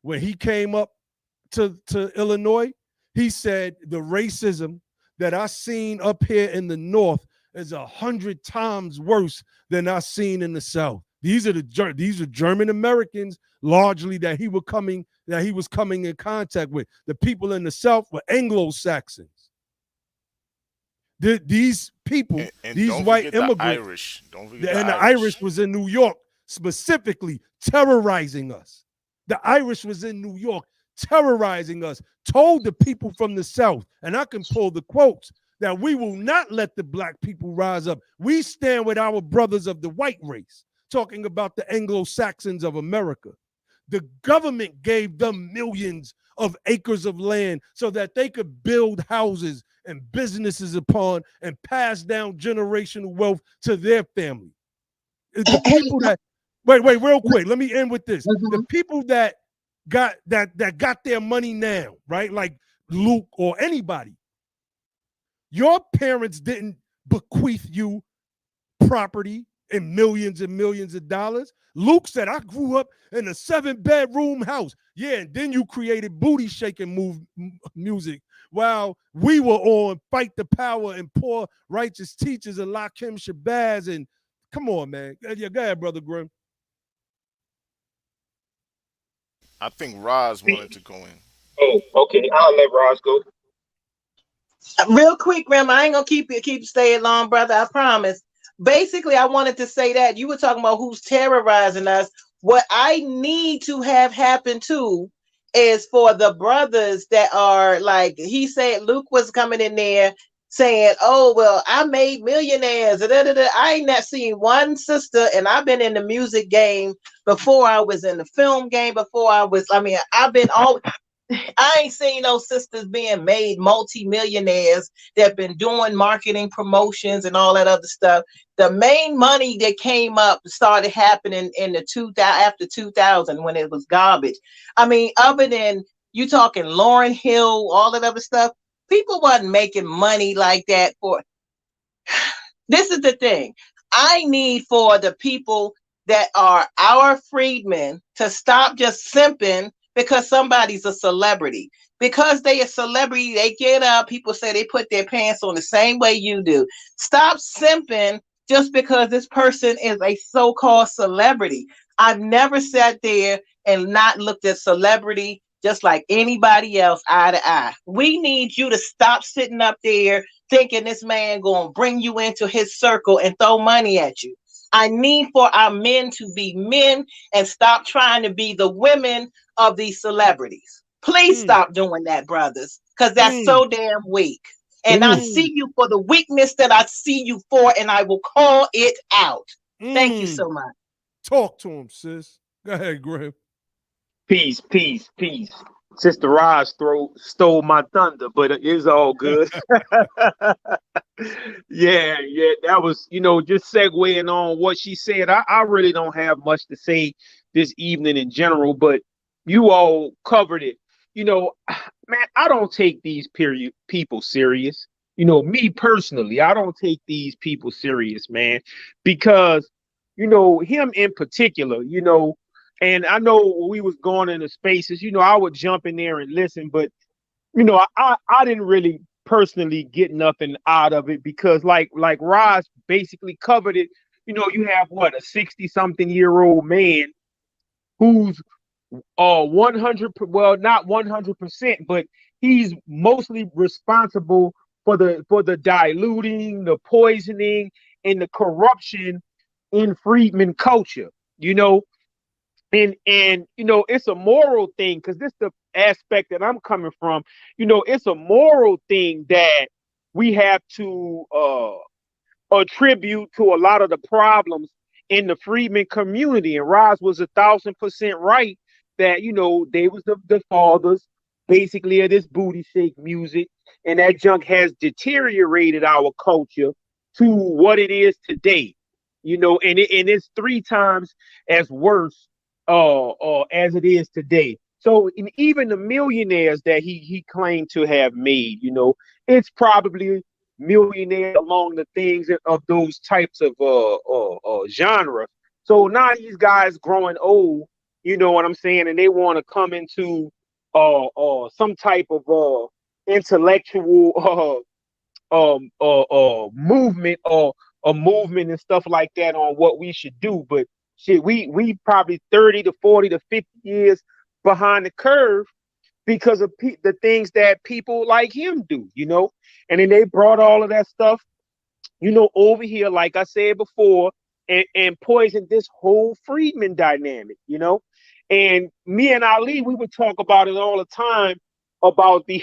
[SPEAKER 1] when he came up to Illinois? He said the racism that I seen up here in the North is 100 times worse than I seen in the South. These are German Americans largely that he was coming in contact with. The people in the South were Anglo-Saxons. These people,
[SPEAKER 4] And
[SPEAKER 1] these
[SPEAKER 4] don't
[SPEAKER 1] white
[SPEAKER 4] forget the
[SPEAKER 1] immigrants,
[SPEAKER 4] Irish. Don't forget the
[SPEAKER 1] and the
[SPEAKER 4] Irish.
[SPEAKER 1] Irish was in New York specifically terrorizing us. The Irish was in New York terrorizing us, told the people from the South, and I can pull the quotes, that we will not let the black people rise up. We stand with our brothers of the white race. talking about the Anglo-Saxons of America. The government gave them millions of acres of land so that they could build houses and businesses upon and pass down generational wealth to their family. The people that wait, real quick. Let me end with this. The people that got their money now, right? Like Luke or anybody. Your parents didn't bequeath you property and millions of dollars. Luke said, I grew up in a 7-bedroom house. Yeah, and then you created booty shaking music while we were on Fight the Power and Poor Righteous Teachers and Lakim Shabazz. And come on, man. Yeah, go ahead, Brother Grimm.
[SPEAKER 4] I think Roz wanted to go in.
[SPEAKER 5] Oh, okay. I'll let Roz go.
[SPEAKER 3] Real quick, Grandma, I ain't gonna keep staying long, brother. I promise. Basically, I wanted to say that you were talking about who's terrorizing us. What I need to have happen too is for the brothers that are like he said. Luke was coming in there saying, "Oh well, I made millionaires." I ain't not seen one sister, and I've been in the music game before. I was in the film game before. I've been all. I ain't seen no sisters being made multi-millionaires that been doing marketing promotions and all that other stuff. The main money that came up started happening in the 2000 after 2000 when it was garbage. I mean, other than you talking Lauryn Hill, all that other stuff, people wasn't making money like that for. This is the thing. I need for the people that are our freedmen to stop just simping because somebody's a celebrity. Because they a celebrity, they get up. People say they put their pants on the same way you do. Stop simping just because this person is a so-called celebrity. I've never sat there and not looked at celebrity just like anybody else eye to eye. We need you to stop sitting up there thinking this man gonna bring you into his circle and throw money at you. I need for our men to be men and stop trying to be the women of these celebrities. Please stop doing that, brothers, because that's so damn weak. And I see you for the weakness that I see you for, and I will call it out. Thank you so much.
[SPEAKER 1] Talk to him, sis. Go ahead, Graham.
[SPEAKER 5] Peace. Sister Roz stole my thunder, but it's all good. Yeah, that was, just segueing on what she said. I really don't have much to say this evening in general, but you all covered it. Man, I don't take these people serious. Me personally, I don't take these people serious, man, because, him in particular, and I know we was going into spaces, I would jump in there and listen, but, I didn't really personally get nothing out of it because like Roz basically covered it. You have what, a 60-something-year-old man who's 100, well, not 100%, but he's mostly responsible for the diluting, the poisoning, and the corruption in freedmen culture, and it's a moral thing, because this is the aspect that I'm coming from. It's a moral thing that we have to attribute to a lot of the problems in the freedmen community. And Roz was 1,000% right that, they was the fathers basically of this booty shake music, and that junk has deteriorated our culture to what it is today, and it's 3 times as worse as it is today. So even the millionaires that he claimed to have made, it's probably millionaires along the things of those types of genre. So now these guys growing old, you know what I'm saying, and they want to come into some type of intellectual movement or a movement and stuff like that on what we should do. But shit, we probably 30 to 40 to 50 years behind the curve because of the things that people like him do, and then they brought all of that stuff, over here, like I said before, and poisoned this whole freedman dynamic, and me and Ali, we would talk about it all the time about the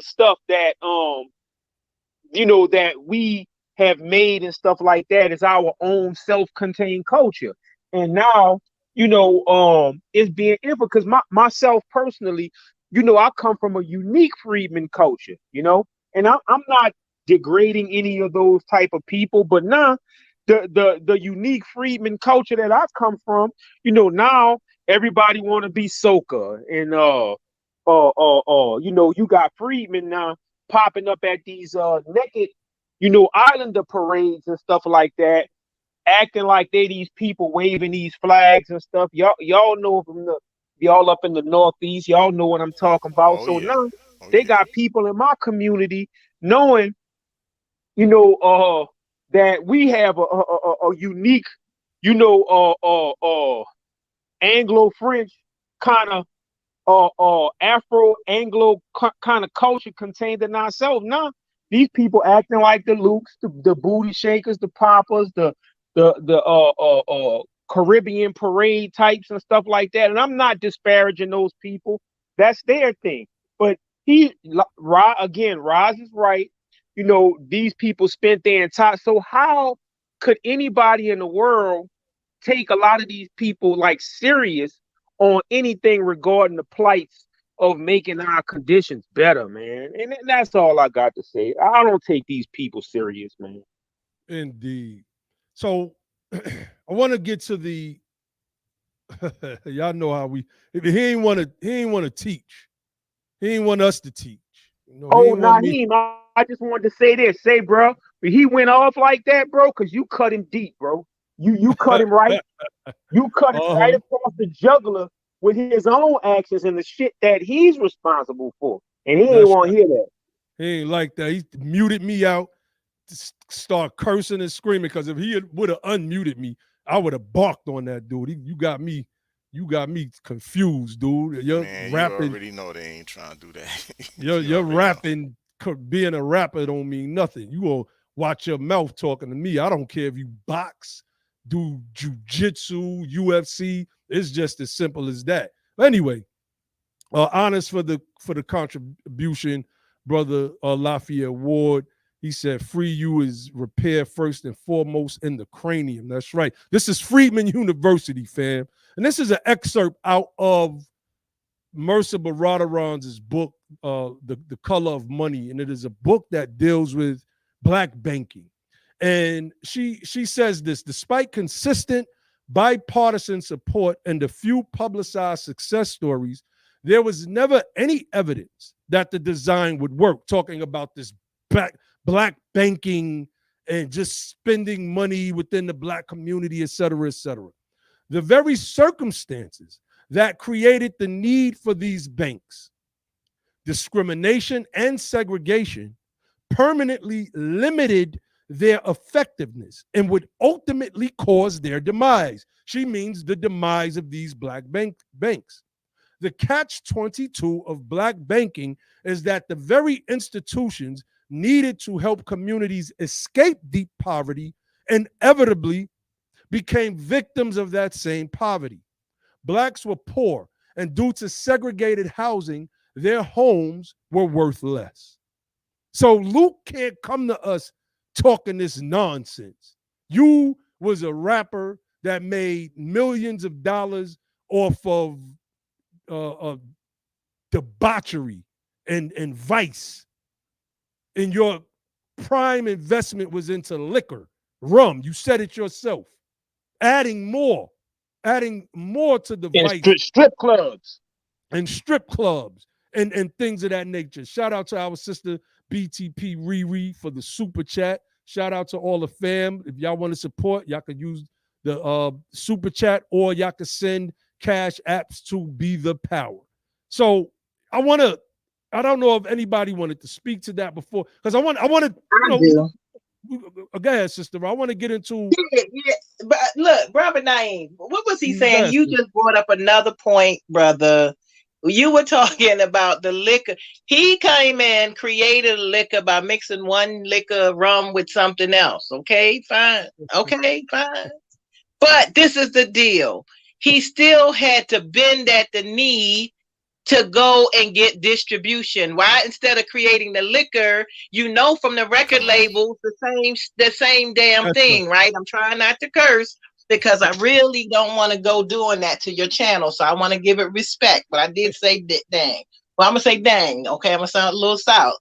[SPEAKER 5] stuff that that have made and stuff like that is our own self-contained culture. And now, it's being influenced because myself personally, I come from a unique freedman culture, and I'm not degrading any of those type of people, but now the unique freedman culture that I've come from, now everybody want to be soca and you got freedmen now popping up at these naked, islander parades and stuff like that, acting like they these people waving these flags and stuff. Y'all know y'all up in the Northeast, y'all know what I'm talking about.
[SPEAKER 4] Oh
[SPEAKER 5] So
[SPEAKER 4] yeah.
[SPEAKER 5] now
[SPEAKER 4] Oh
[SPEAKER 5] they
[SPEAKER 4] yeah.
[SPEAKER 5] got people in my community knowing, that we have a unique, Anglo-French kind of Afro-Anglo kind of culture contained in ourselves. Now these people acting like the Lukes, the booty shakers, the poppers, the Caribbean parade types and stuff like that. And I'm not disparaging those people. That's their thing. But Roz is right. These people spent their entire. So how could anybody in the world take a lot of these people like serious on anything regarding the plights of making our conditions better, man? And that's all I got to say. I don't take these people serious, man.
[SPEAKER 1] Indeed. So I want to get to the y'all know how we if he ain't want to teach. He ain't want us to teach. He
[SPEAKER 5] Oh,
[SPEAKER 1] ain't want me.
[SPEAKER 5] Naheem, I just wanted to say this. Say, bro, but he went off like that, bro, because you cut him deep, bro. You cut him right. You cut him right
[SPEAKER 1] Uh-huh.
[SPEAKER 5] across the jugular with his own actions and the shit that he's responsible for. And he ain't
[SPEAKER 1] That's
[SPEAKER 5] want
[SPEAKER 1] right.
[SPEAKER 5] to hear that.
[SPEAKER 1] He ain't like that. He muted me out, start cursing and screaming. Because if he would have unmuted me, I would have barked on that dude. You got me confused, dude. You're
[SPEAKER 4] Man, you
[SPEAKER 1] rapping.
[SPEAKER 4] already know they ain't trying to do that. You
[SPEAKER 1] You're
[SPEAKER 4] already know.
[SPEAKER 1] rapping. Being a rapper don't mean nothing. You will watch your mouth talking to me. I don't care if you box, do jujitsu, UFC. It's just as simple as that. But anyway, honest for the contribution, brother Lafayette Ward. He said, "Free you is repair first and foremost in the cranium." That's right. This is Freedman University, fam, and this is an excerpt out of Mercer Baradaran's book, the Color of Money, and it is a book that deals with black banking. And she says this: despite consistent bipartisan support and the few publicized success stories, there was never any evidence that the design would work. Talking about this black banking and just spending money within the black community, et cetera, et cetera. The very circumstances that created the need for these banks, discrimination and segregation, permanently limited their effectiveness and would ultimately cause their demise. She means the demise of these black banks. The catch-22 of black banking is that the very institutions needed to help communities escape deep poverty inevitably became victims of that same poverty. Blacks were poor, and due to segregated housing, their homes were worth less. So Luke can't come to us talking this nonsense. You was a rapper that made millions of dollars off of debauchery and vice. And your prime investment was into liquor, rum. You said it yourself. Adding more to the
[SPEAKER 5] And
[SPEAKER 1] vice
[SPEAKER 5] strip clubs.
[SPEAKER 1] and strip clubs and things of that nature. Shout out to our sister BTP Riri for the super chat. Shout out to all the fam. If y'all want to support, y'all can use the super chat or y'all can send cash apps to Be the Power. So I don't know if anybody wanted to speak to that before, because I want to,
[SPEAKER 3] I do.
[SPEAKER 1] Go ahead, sister. I want to get into.
[SPEAKER 3] Yeah, but look, brother Naeem, what was he
[SPEAKER 1] Go
[SPEAKER 3] saying?
[SPEAKER 1] ahead,
[SPEAKER 3] You
[SPEAKER 1] sister.
[SPEAKER 3] just brought up another point, brother. You were talking about the liquor. He came in, created a liquor by mixing one liquor rum with something else. Okay, fine. Okay, fine. But this is the deal. He still had to bend at the knee to go and get distribution? Why, instead of creating the liquor, from the record
[SPEAKER 4] Come on.
[SPEAKER 3] labels, the same damn
[SPEAKER 1] That's right.
[SPEAKER 3] thing, right? I'm trying not to curse because I really don't want to go doing that to your channel. So I want to give it respect. But I did say dang. Well, I'm gonna say dang. Okay, I'm gonna sound a little south.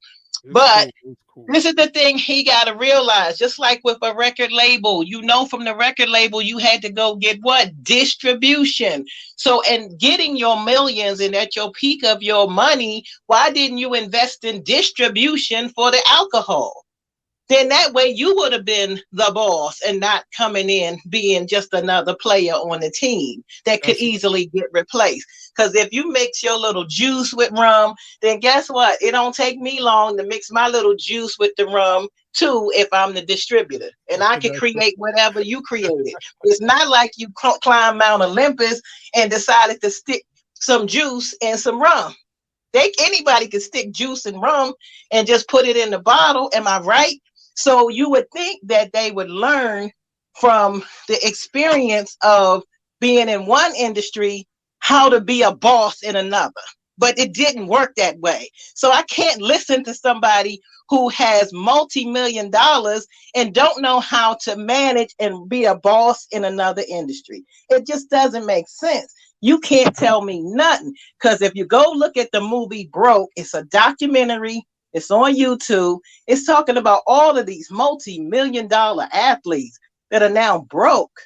[SPEAKER 1] It's
[SPEAKER 3] But
[SPEAKER 1] cool. It's cool.
[SPEAKER 3] this is the thing he got to realize, just like with a record label, from the record label, you had to go get what? Distribution. So, and getting your millions and at your peak of your money, why didn't you invest in distribution for the alcohol? Then that way you would have been the boss and not coming in being just another player on the team that could
[SPEAKER 1] That's right.
[SPEAKER 3] easily get replaced. Because if you mix your little juice with rum, then guess what? It don't take me long to mix my little juice with the rum too if I'm the distributor. And I can
[SPEAKER 1] That's right.
[SPEAKER 3] create whatever you created. It's not like you climb Mount Olympus and decided to stick some juice and some rum. Anybody can stick juice and rum and just put it in the bottle. Am I right? So you would think that they would learn from the experience of being in one industry how to be a boss in another. But it didn't work that way. So I can't listen to somebody who has multi-million dollars and don't know how to manage and be a boss in another industry. It just doesn't make sense. You can't tell me nothing. Because if you go look at the movie Broke, it's a documentary. It's on YouTube. It's talking about all of these multi-million dollar athletes that are now broke.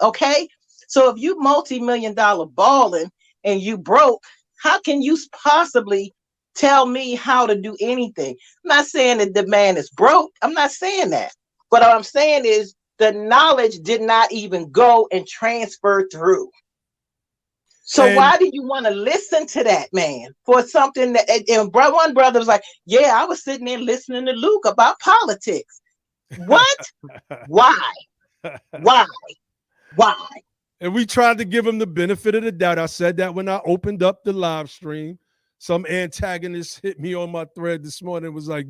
[SPEAKER 3] Okay. So if you multi-million dollar balling and you broke, how can you possibly tell me how to do anything? I'm not saying that the man is broke. I'm not saying that. But what I'm saying is the knowledge did not even go and transfer through. So
[SPEAKER 1] And
[SPEAKER 3] why do you want to listen to that man for something that, and one brother was like, yeah, I was sitting there listening to Luke about politics. What? Why? Why? Why?
[SPEAKER 1] and we tried to give him the benefit of the doubt. I said that when I opened up the live stream. Some antagonist hit me on my thread this morning. Was like,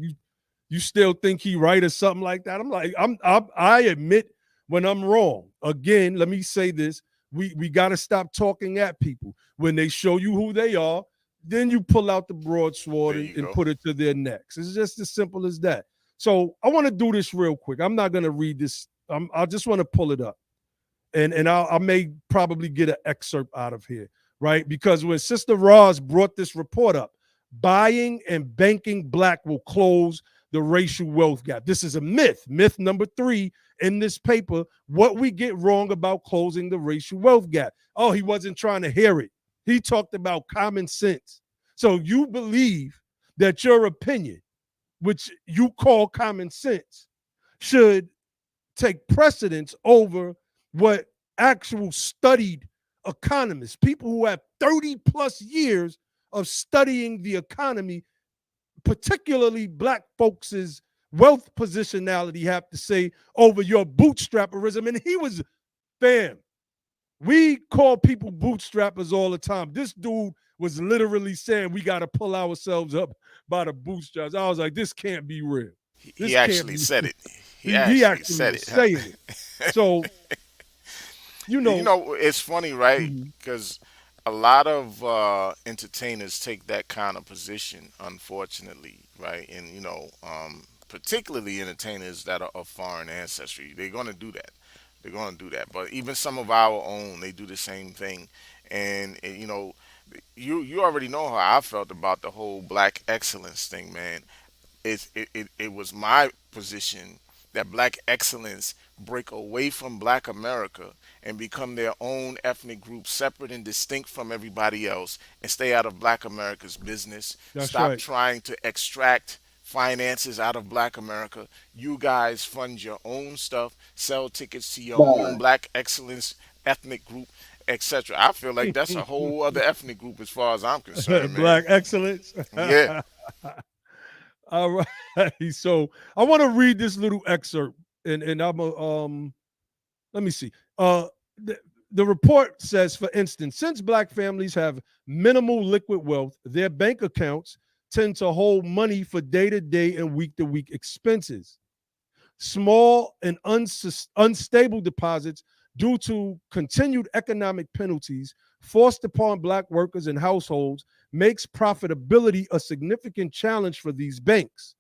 [SPEAKER 1] you still think he right or something like that? I'm like, I admit when I'm wrong. Again, let me say this. We got to stop talking at people. When they show you who they are, then you pull out the broadsword and put it to their necks. It's just as simple as that. So I want to do this real quick. I'm not going to read this. I just want to pull it up. And I may probably get an excerpt out of here, right? Because when Sister Roz brought this report up, buying and banking black will close the racial wealth gap. This is a myth. Myth number 3 in this paper, what we get wrong about closing the racial wealth gap. Oh, he wasn't trying to hear it. He talked about common sense. So you believe that your opinion, which you call common sense, should take precedence over what actual studied economists, people who have 30 plus years of studying the economy, particularly black folks' wealth positionality, have to say over your bootstrapperism. And he was, fam, we call people bootstrappers all the time. This dude was literally saying we got to pull ourselves up by the bootstraps. I was like, this can't be real. This
[SPEAKER 4] He actually said it. He
[SPEAKER 1] He
[SPEAKER 4] actually
[SPEAKER 1] actually
[SPEAKER 4] said
[SPEAKER 1] was
[SPEAKER 4] it.
[SPEAKER 1] saying it. So,
[SPEAKER 4] It's funny, right? Because a lot of entertainers take that kind of position, unfortunately, right? And particularly entertainers that are of foreign ancestry, they're going to do that. They're going to do that. But even some of our own, they do the same thing. And you already know how I felt about the whole black excellence thing, man. It was my position that black excellence break away from black America and become their own ethnic group, separate and distinct from everybody else, and stay out of black America's business.
[SPEAKER 1] that's
[SPEAKER 4] Stop
[SPEAKER 1] right.
[SPEAKER 4] trying to extract finances out of black America. You guys fund your own stuff, sell tickets to your own black excellence ethnic group, etc. I feel like that's a whole other ethnic group as far as I'm concerned, man.
[SPEAKER 1] Black excellence.
[SPEAKER 4] Yeah.
[SPEAKER 1] All right. So I want to read this little excerpt, and I'm let me see. The report says, for instance, since black families have minimal liquid wealth, their bank accounts tend to hold money for day-to-day and week-to-week expenses. Small and unstable deposits due to continued economic penalties forced upon black workers and households makes profitability a significant challenge for these banks.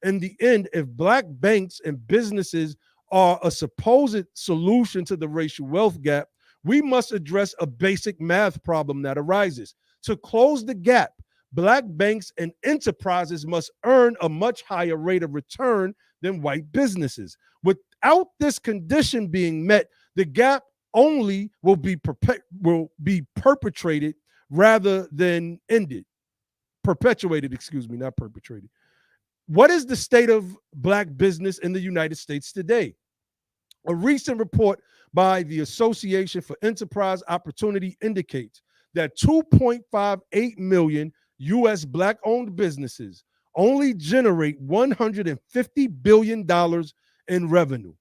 [SPEAKER 1] In the end, if black banks and businesses are a supposed solution to the racial wealth gap, we must address a basic math problem that arises. To close the gap, black banks and enterprises must earn a much higher rate of return than white businesses. Without this condition being met, the gap only will be perpetrated rather than ended. Perpetuated, excuse me, not perpetrated. What is the state of black business in the United States today? A recent report by the Association for Enterprise Opportunity indicates that 2.58 million U.S. black-owned businesses only generate $150 billion in revenue.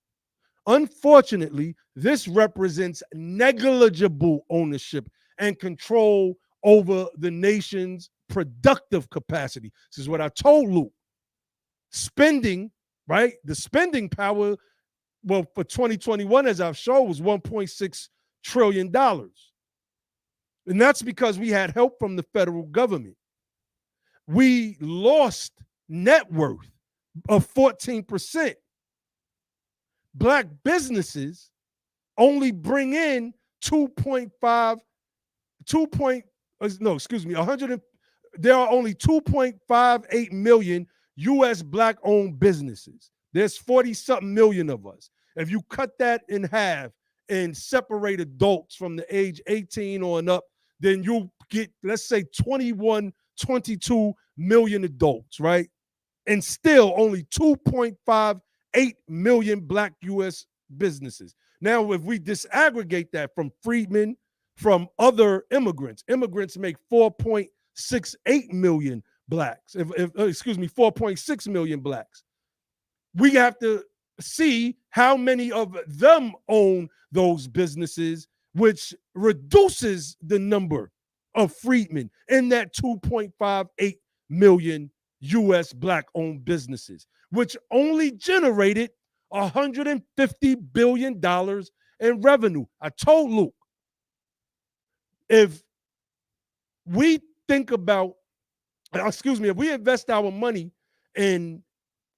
[SPEAKER 1] Unfortunately, this represents negligible ownership and control over the nation's productive capacity. This is what I told Luke. Spending, right? The spending power, well, for 2021, as I've shown, was $1.6 trillion. And that's because we had help from the federal government. We lost net worth of 14%. Black businesses only bring in 100. There are only 2.58 million U.S. black-owned businesses. There's 40-something million of us. If you cut that in half and separate adults from the age 18 on up, then you get, let's say, 21, 22 million adults, right? And still only 2.58 million black U.S. businesses. Now, if we disaggregate that from freedmen, from other immigrants make 4.68 million blacks. 4.6 million blacks. We have to see how many of them own those businesses, which reduces the number of freedmen in that 2.58 million U.S. black-owned businesses, which only generated $150 billion in revenue. I told Luke, if we think about, if we invest our money in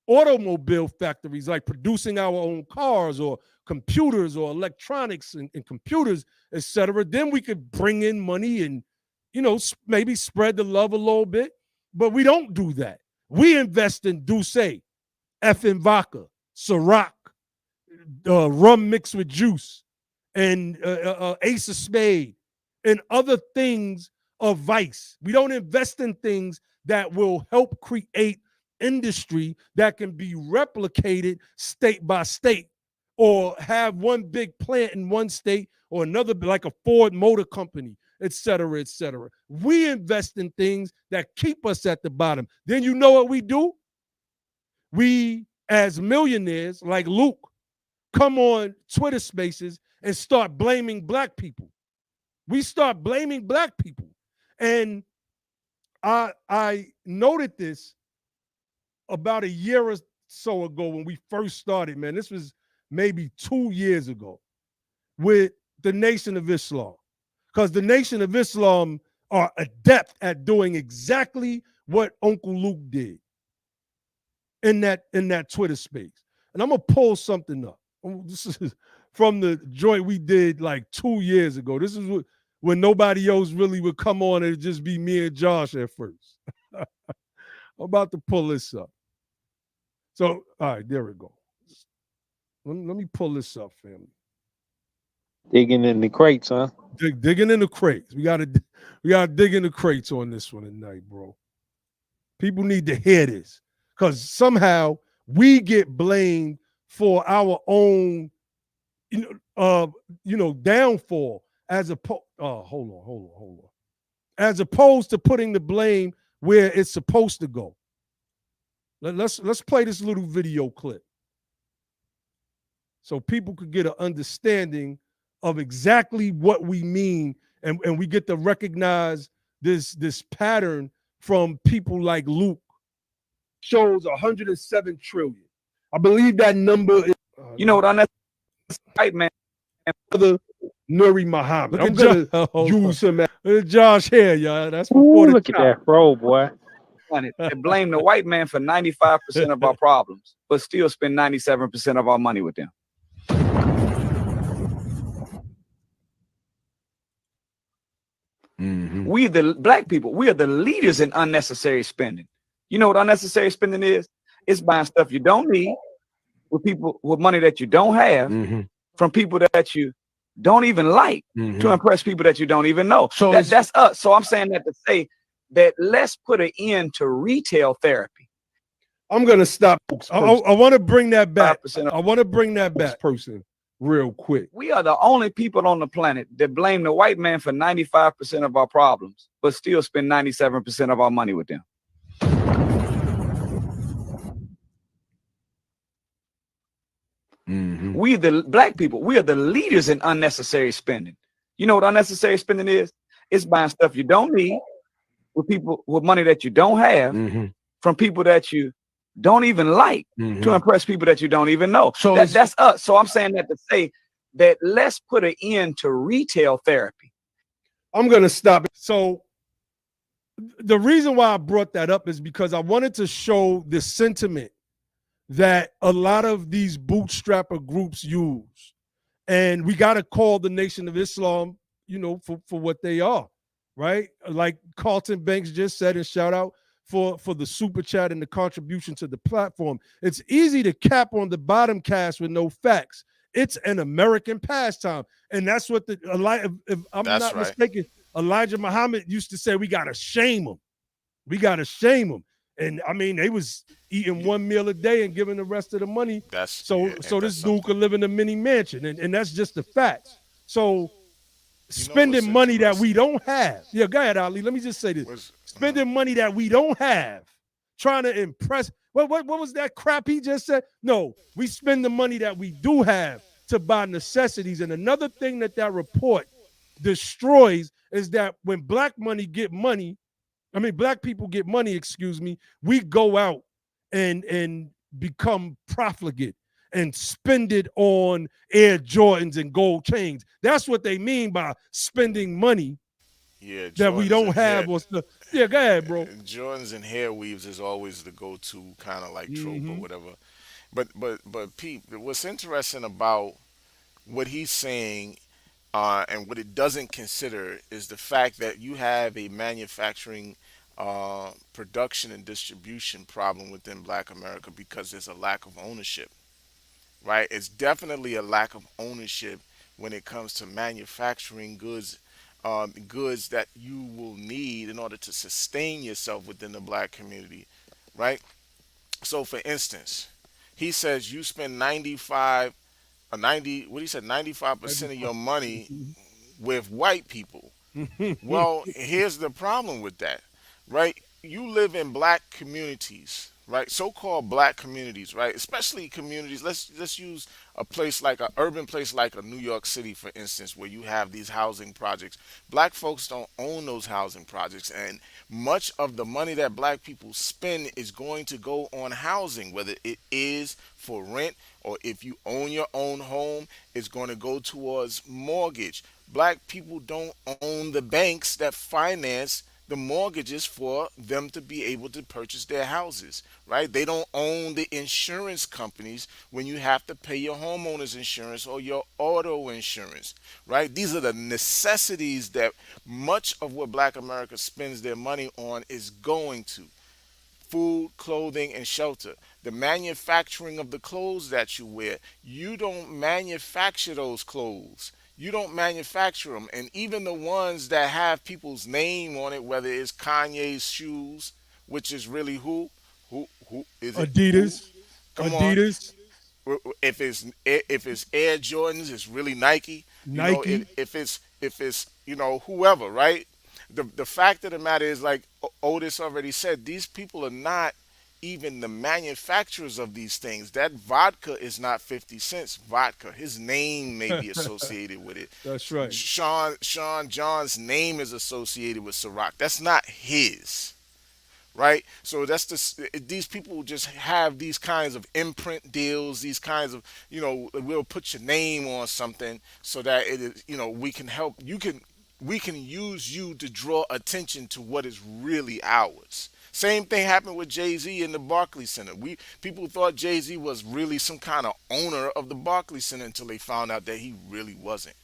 [SPEAKER 1] automobile factories, like producing our own cars or computers or electronics and computers, etc., then we could bring in money and, maybe spread the love a little bit. But we don't do that. We invest in Douce, effing vodka, Ciroc, rum mixed with juice, and Ace of Spade, and other things of vice. We don't invest in things that will help create industry that can be replicated state by state, or have one big plant in one state or another, like a Ford Motor Company, et cetera, et cetera. We invest in things that keep us at the bottom. Then you know what we do? We, as millionaires like Luke, come on Twitter Spaces and start blaming black people. We start blaming black people. And I noted this about a year or so ago when we first started, man. This was maybe 2 years ago with the Nation of Islam. Because the Nation of Islam are adept at doing exactly what Uncle Luke did in that Twitter space. And I'm going to pull something up. This is from the joint we did like 2 years ago. This is when nobody else really would come on. It'd just be me and Josh at first. I'm about to pull this up. So, all right, there we go. Let me pull this up, family.
[SPEAKER 2] Digging in the crates, huh?
[SPEAKER 1] Digging in the crates. We gotta dig in the crates on this one tonight, bro. People need to hear this, because somehow we get blamed for our own, downfall as hold on. As opposed to putting the blame where it's supposed to go. Let's play this little video clip so people could get an understanding of exactly what we mean, and we get to recognize this pattern from people like Luke. Shows 107 trillion. I believe that number is
[SPEAKER 6] You know what? On that right, man.
[SPEAKER 1] other Nuri Muhammad.
[SPEAKER 2] Look
[SPEAKER 1] I'm
[SPEAKER 2] at Josh.
[SPEAKER 1] gonna use him as Josh here, y'all. That's before
[SPEAKER 2] Ooh,
[SPEAKER 1] the
[SPEAKER 2] look at that fro, boy.
[SPEAKER 6] Planet that blame the white man for 95% of our problems, but still spend 97% of our money with them. We, the black people, we are the leaders in unnecessary spending. You know what unnecessary spending is? It's buying stuff you don't need with people with money that you don't have from people that you don't even like to impress people that you don't even know.
[SPEAKER 1] So
[SPEAKER 6] That's us. So I'm saying that to say that let's put an end to retail therapy.
[SPEAKER 1] I'm gonna stop. I want to bring that back.
[SPEAKER 6] 5%
[SPEAKER 1] I want to bring that back, person, real quick.
[SPEAKER 6] We are the only people on the planet that blame the white man for 95% of our problems, but still spend 97% of our money with them. We, the black people, we are the leaders in unnecessary spending. You know what unnecessary spending is? It's buying stuff you don't need with people with money that you don't have from people that you don't even like to impress people that you don't even know. So that's us. So I'm saying that to say that let's put an end to retail therapy.
[SPEAKER 1] I'm gonna stop. So the reason why I brought that up is because I wanted to show the sentiment that a lot of these bootstrapper groups use. And we got to call the Nation of Islam, you know, for what they are, right? Like Carlton Banks just said, and shout out for the super chat and the contribution to the platform. It's easy to cap on the bottom cast with no facts. It's an American pastime. And that's what if I'm not mistaken, Elijah Muhammad used to say, we got to shame them. We got to shame them. And I mean, they was eating one meal a day and giving the rest of the money. So this dude could live in a mini mansion. And that's just the facts. So spending money that we don't have. Yeah, go ahead, Ali. Let me just say this. Spending money that we don't have, trying to impress. What was that crap he just said? No, we spend the money that we do have to buy necessities. And another thing that report destroys is that when black people get money, we go out and become profligate and spend it on Air Jordans and gold chains. That's what they mean by spending money that we don't have. Yeah, go ahead, bro.
[SPEAKER 4] Jordans and hair weaves is always the go-to kind of like trope or whatever. But Pete, what's interesting about what he's saying and what it doesn't consider is the fact that you have a manufacturing production and distribution problem within Black America because there's a lack of ownership, right? It's definitely a lack of ownership when it comes to manufacturing goods, goods that you will need in order to sustain yourself within the Black community, right? So, for instance, he says you spend 95, 95% of your money with white people. Well, here's the problem with that, right? You live in black communities, right? So-called black communities, right? Especially communities. Let's use a place like an urban place like a New York City, for instance, where you have these housing projects. Black folks don't own those housing projects, and much of the money that black people spend is going to go on housing, whether it is for rent or if you own your own home, it's going to go towards mortgage. Black people don't own the banks that finance the mortgages for them to be able to purchase their houses, right? They don't own the insurance companies when you have to pay your homeowner's insurance or your auto insurance, right? These are the necessities that much of what Black America spends their money on is going to: food, clothing, and shelter. The manufacturing of the clothes that you wear, you don't manufacture those clothes. You don't manufacture them. And even the ones that have people's name on it, whether it's Kanye's shoes, which is really who? Who is it?
[SPEAKER 1] Adidas.
[SPEAKER 4] Come
[SPEAKER 1] Adidas.
[SPEAKER 4] on. If it's Air Jordans, it's really Nike. You know,
[SPEAKER 1] Nike.
[SPEAKER 4] if it's whoever, right? The fact of the matter is, like Otis already said, these people are not even the manufacturers of these things. That vodka is not 50 cents vodka. His name may be associated with it.
[SPEAKER 1] That's right.
[SPEAKER 4] Sean John's name is associated with Ciroc. That's not his. right? So these people just have these kinds of imprint deals, these kinds of, we'll put your name on something so that it is, we can help we can use you to draw attention to what is really ours. Same thing happened with Jay-Z in the Barclays Center. People thought Jay-Z was really some kind of owner of the Barclays Center until they found out that he really wasn't.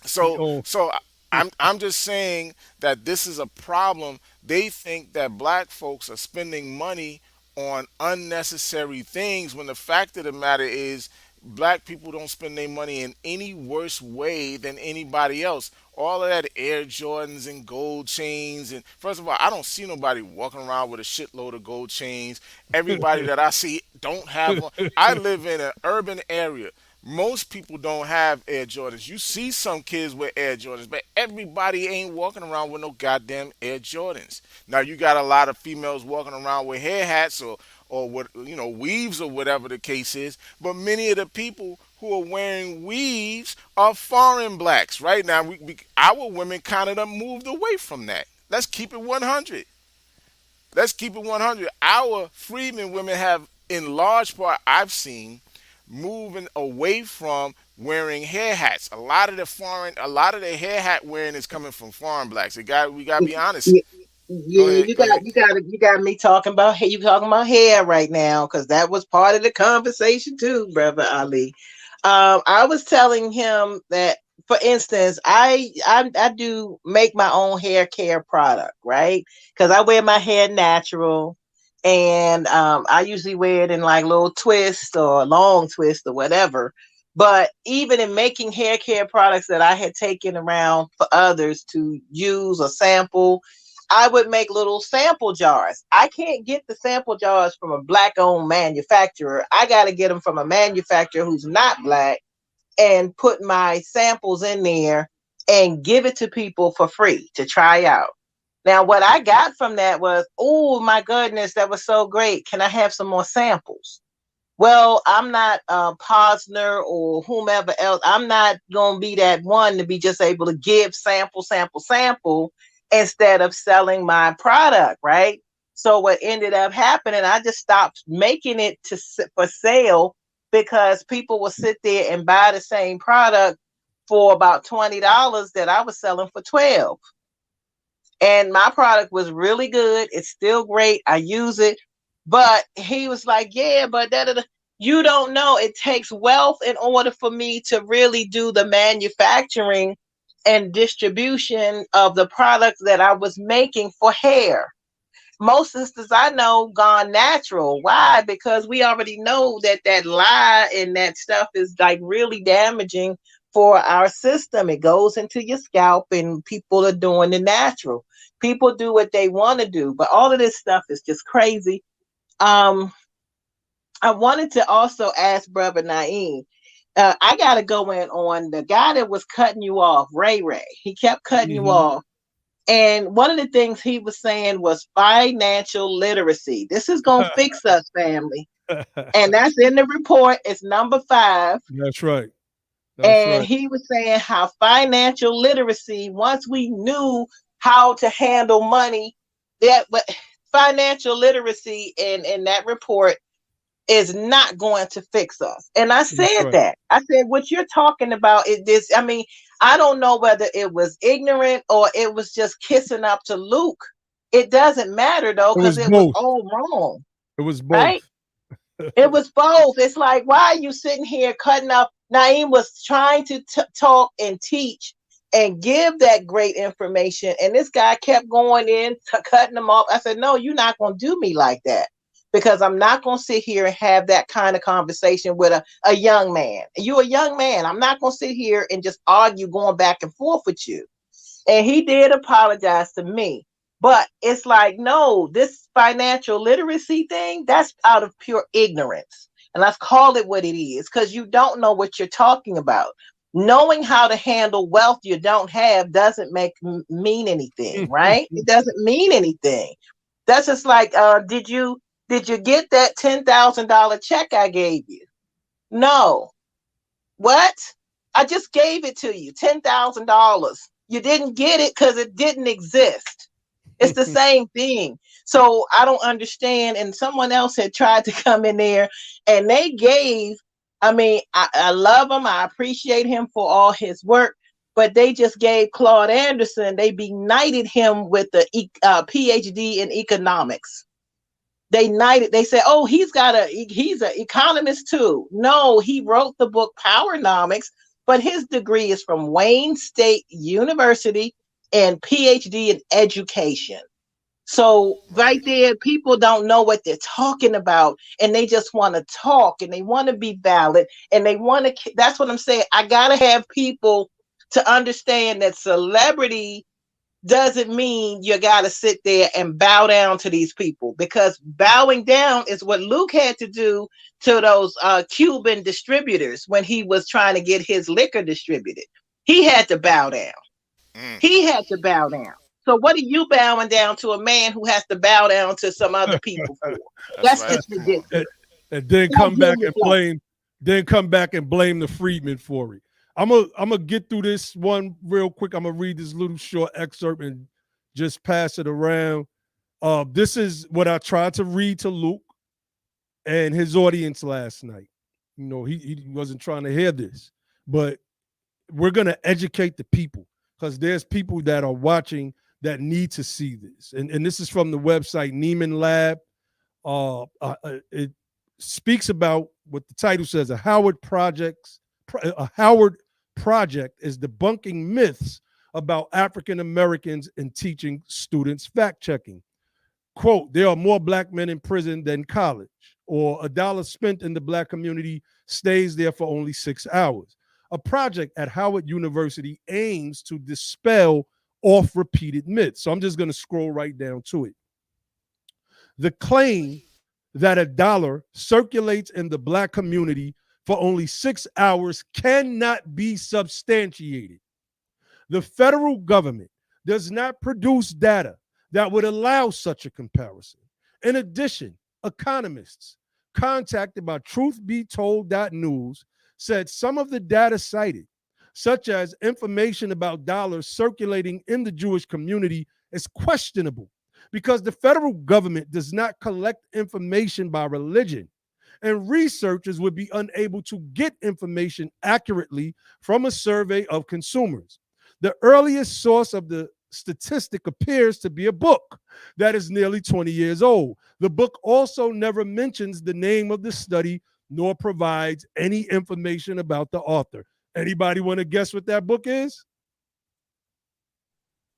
[SPEAKER 4] So
[SPEAKER 1] Oh,
[SPEAKER 4] so I'm just saying that this is a problem. They think that black folks are spending money on unnecessary things when the fact of the matter is black people don't spend their money in any worse way than anybody else. All of that Air Jordans and gold chains, and first of all, I don't see nobody walking around with a shitload of gold chains. Everybody that I see don't have one. I live in an urban area. Most people don't have Air Jordans. You see some kids with Air Jordans, but everybody ain't walking around with no goddamn Air Jordans. Now you got a lot of females walking around with hair hats or what, weaves or whatever the case is, but many of the people who are wearing weaves are foreign blacks. Right now, our women kind of done moved away from that. Let's keep it 100. Let's keep it 100. Our freedmen women have, in large part, I've seen, moving away from wearing hair hats. A lot of the hair hat wearing is coming from foreign blacks. We got to be honest.
[SPEAKER 3] Yeah,
[SPEAKER 4] Go
[SPEAKER 3] yeah,
[SPEAKER 4] ahead. Go ahead.
[SPEAKER 3] you got me talking about you talking about hair right now because that was part of the conversation too, brother Ali. I was telling him that, for instance, I do make my own hair care product, right? Because I wear my hair natural, and I usually wear it in like little twist or long twist or whatever. But even in making hair care products that I had taken around for others to use or sample, I would make little sample jars. I can't get the sample jars from a black owned manufacturer. I got to get them from a manufacturer who's not black and put my samples in there and give it to people for free to try out. Now, what I got from that was, oh my goodness, that was so great. Can I have some more samples? Well, I'm not Posner or whomever else. I'm not going to be that one to be just able to give sample instead of selling my product, right? So what ended up happening, I just stopped making it for sale because people will sit there and buy the same product for about $20 that I was selling for 12. And my product was really good. It's still great. I use it. But he was like, yeah, but you don't know. It takes wealth in order for me to really do the manufacturing and distribution of the products that I was making for hair. Most sisters I know gone natural. Why? Because we already know that lye and that stuff is like really damaging for our system. It goes into your scalp, and people are doing the natural. People do what they want to do, but all of this stuff is just crazy. Um, I wanted to also ask Brother Naeem. I got to go in on the guy that was cutting you off, Ray Ray. He kept cutting you
[SPEAKER 1] mhm.
[SPEAKER 3] off. And one of the things he was saying was financial literacy. This is going to fix us, family. And that's in the report. It's number 5.
[SPEAKER 1] That's right. That's
[SPEAKER 3] And
[SPEAKER 1] right.
[SPEAKER 3] he was saying how financial literacy, once we knew how to handle money, but financial literacy in that report is not going to fix us. And I
[SPEAKER 1] That's
[SPEAKER 3] said
[SPEAKER 1] right.
[SPEAKER 3] that. I said, what you're talking about is this. I mean, I don't know whether it was ignorant or it was just kissing up to Luke. It doesn't matter though,
[SPEAKER 1] It
[SPEAKER 3] because
[SPEAKER 1] was
[SPEAKER 3] it was
[SPEAKER 1] both.
[SPEAKER 3] all wrong,
[SPEAKER 1] It was both.
[SPEAKER 3] right? It was both. It's like, why are you sitting here cutting up? Naeem was trying to talk and teach and give that great information. And this guy kept going in, cutting them off. I said, no, you're not going to do me like that, because I'm not going to sit here and have that kind of conversation with a young man. You're a young man. I'm not going to sit here and just argue going back and forth with you. And he did apologize to me. But it's like, no, this financial literacy thing, that's out of pure ignorance. And let's call it what it is, because you don't know what you're talking about. Knowing how to handle wealth you don't have doesn't mean anything, right? It doesn't mean anything. That's just like, did you get that $10,000 check I gave you? No. What? I just gave it to you, $10,000. You didn't get it because it didn't exist. It's the same thing. So I don't understand. And someone else had tried to come in there and they gave, I mean, I love him. I appreciate him for all his work, but they just gave Claude Anderson, they benighted him with the PhD in economics. They said, oh, he's an economist too. No, he wrote the book Powernomics, but his degree is from Wayne State University and PhD in education. So right
[SPEAKER 4] Right.
[SPEAKER 3] there, people don't know what they're talking about, and they just want to talk, and they want to be valid, and they want to. That's what I'm saying. I gotta have people to understand that celebrity doesn't mean you got to sit there and bow down to these people, because bowing down is what Luke had to do to those Cuban distributors when he was trying to get his liquor distributed. He had to bow down.
[SPEAKER 4] Mm,
[SPEAKER 3] He had to bow down. So what are you bowing down to a man who has to bow down to some other people for?
[SPEAKER 4] that's
[SPEAKER 3] That's
[SPEAKER 4] right.
[SPEAKER 3] just
[SPEAKER 4] Come on.
[SPEAKER 1] and,
[SPEAKER 3] ridiculous.
[SPEAKER 1] and then
[SPEAKER 3] Don't
[SPEAKER 1] come
[SPEAKER 3] give
[SPEAKER 1] back
[SPEAKER 3] me
[SPEAKER 1] and
[SPEAKER 3] flack.
[SPEAKER 1] blame the freedmen for it. I'm gonna get through this one real quick. I'm gonna read this little short excerpt and just pass it around. This is what I tried to read to Luke and his audience last night. You know, he wasn't trying to hear this, but we're gonna educate the people because there's people that are watching that need to see this. And this is from the website Neiman Lab. It speaks about what the title says: a Howard project is debunking myths about African Americans and teaching students fact checking. Quote, there are more black men in prison than college, or a dollar spent in the black community stays there for only 6 hours. A project at Howard University aims to dispel oft repeated myths. So I'm just going to scroll right down to it. The claim that a dollar circulates in the black community for only 6 hours cannot be substantiated. The federal government does not produce data that would allow such a comparison. In addition, economists contacted by truthbetold.news said some of the data cited, such as information about dollars circulating in the Jewish community, is questionable because the federal government does not collect information by religion, and researchers would be unable to get information accurately from a survey of consumers. The earliest source of the statistic appears to be a book that is nearly 20 years old. The book also never mentions the name of the study nor provides any information about the author. Anybody want to guess what that book is?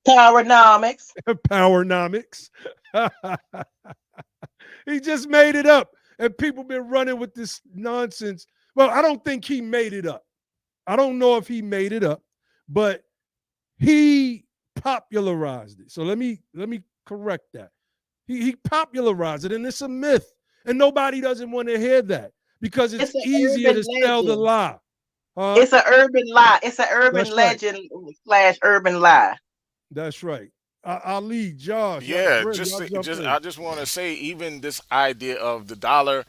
[SPEAKER 3] Powernomics.
[SPEAKER 1] Powernomics. He just made it up. And people been running with this nonsense. Well, I don't think he made it up. I don't know if he made it up, but he popularized it. So let me correct that. He popularized it, and it's a myth. And nobody doesn't want to hear that because it's
[SPEAKER 3] It's an
[SPEAKER 1] easier
[SPEAKER 3] urban
[SPEAKER 1] to sell the
[SPEAKER 3] legend.
[SPEAKER 1] lie. Huh?
[SPEAKER 3] It's an urban lie. It's an urban
[SPEAKER 1] That's right.
[SPEAKER 3] legend slash urban lie.
[SPEAKER 1] That's right. Ali, Josh, y'all,
[SPEAKER 4] Yeah,
[SPEAKER 1] Brent, y'all jump
[SPEAKER 4] just
[SPEAKER 1] in.
[SPEAKER 4] I just want to say, even this idea of the dollar,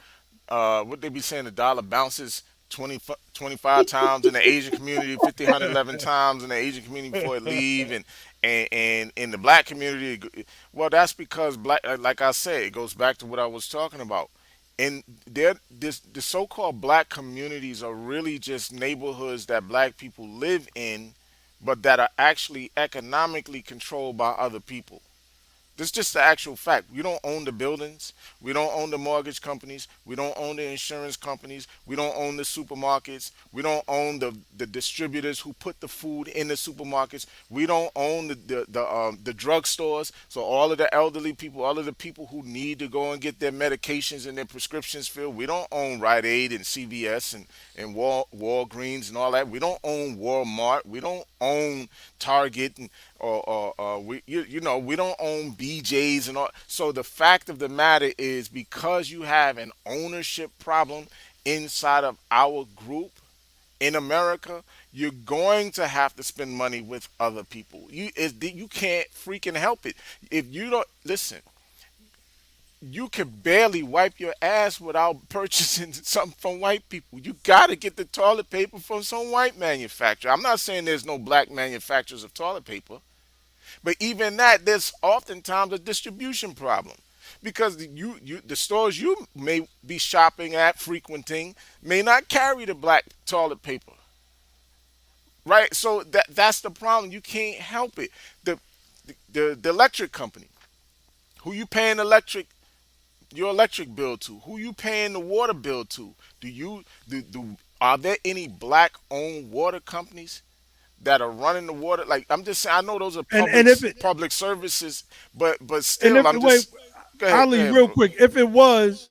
[SPEAKER 4] what they be saying, the dollar bounces 25 times in the Asian community, 50, 111 times in the Asian community before it leave, and in the black community, well, that's because black, like I said, it goes back to what I was talking about. And the so-called black communities are really just neighborhoods that black people live in, but that are actually economically controlled by other people. This is just the actual fact. We don't own the buildings. We don't own the mortgage companies. We don't own the insurance companies. We don't own the supermarkets. We don't own the distributors who put the food in the supermarkets. We don't own the drugstores. So all of the elderly people, all of the people who need to go and get their medications and their prescriptions filled, we don't own Rite Aid and CVS and Walgreens and all that. We don't own Walmart. We don't own Target and or we don't own BJ's and all. So the fact of the matter is, because you have an ownership problem inside of our group in America, you're going to have to spend money with other people. You can't freaking help it. If you don't listen, you can barely wipe your ass without purchasing something from white people. You got to get the toilet paper from some white manufacturer. I'm not saying there's no black manufacturers of toilet paper. But even that, there's oftentimes a distribution problem because the stores you may be shopping at, frequenting, may not carry the black toilet paper, right? So that's the problem. You can't help it. The electric company, who you paying your electric bill to? Who you paying the water bill to? Do are there any black owned water companies that are running the water? Like, I'm just saying, I know those are
[SPEAKER 1] And if it
[SPEAKER 4] public services, but
[SPEAKER 1] and
[SPEAKER 4] still,
[SPEAKER 1] if
[SPEAKER 4] I'm
[SPEAKER 1] wait,
[SPEAKER 4] just go
[SPEAKER 1] Ali,
[SPEAKER 4] ahead,
[SPEAKER 1] real
[SPEAKER 4] bro.
[SPEAKER 1] quick, if it was,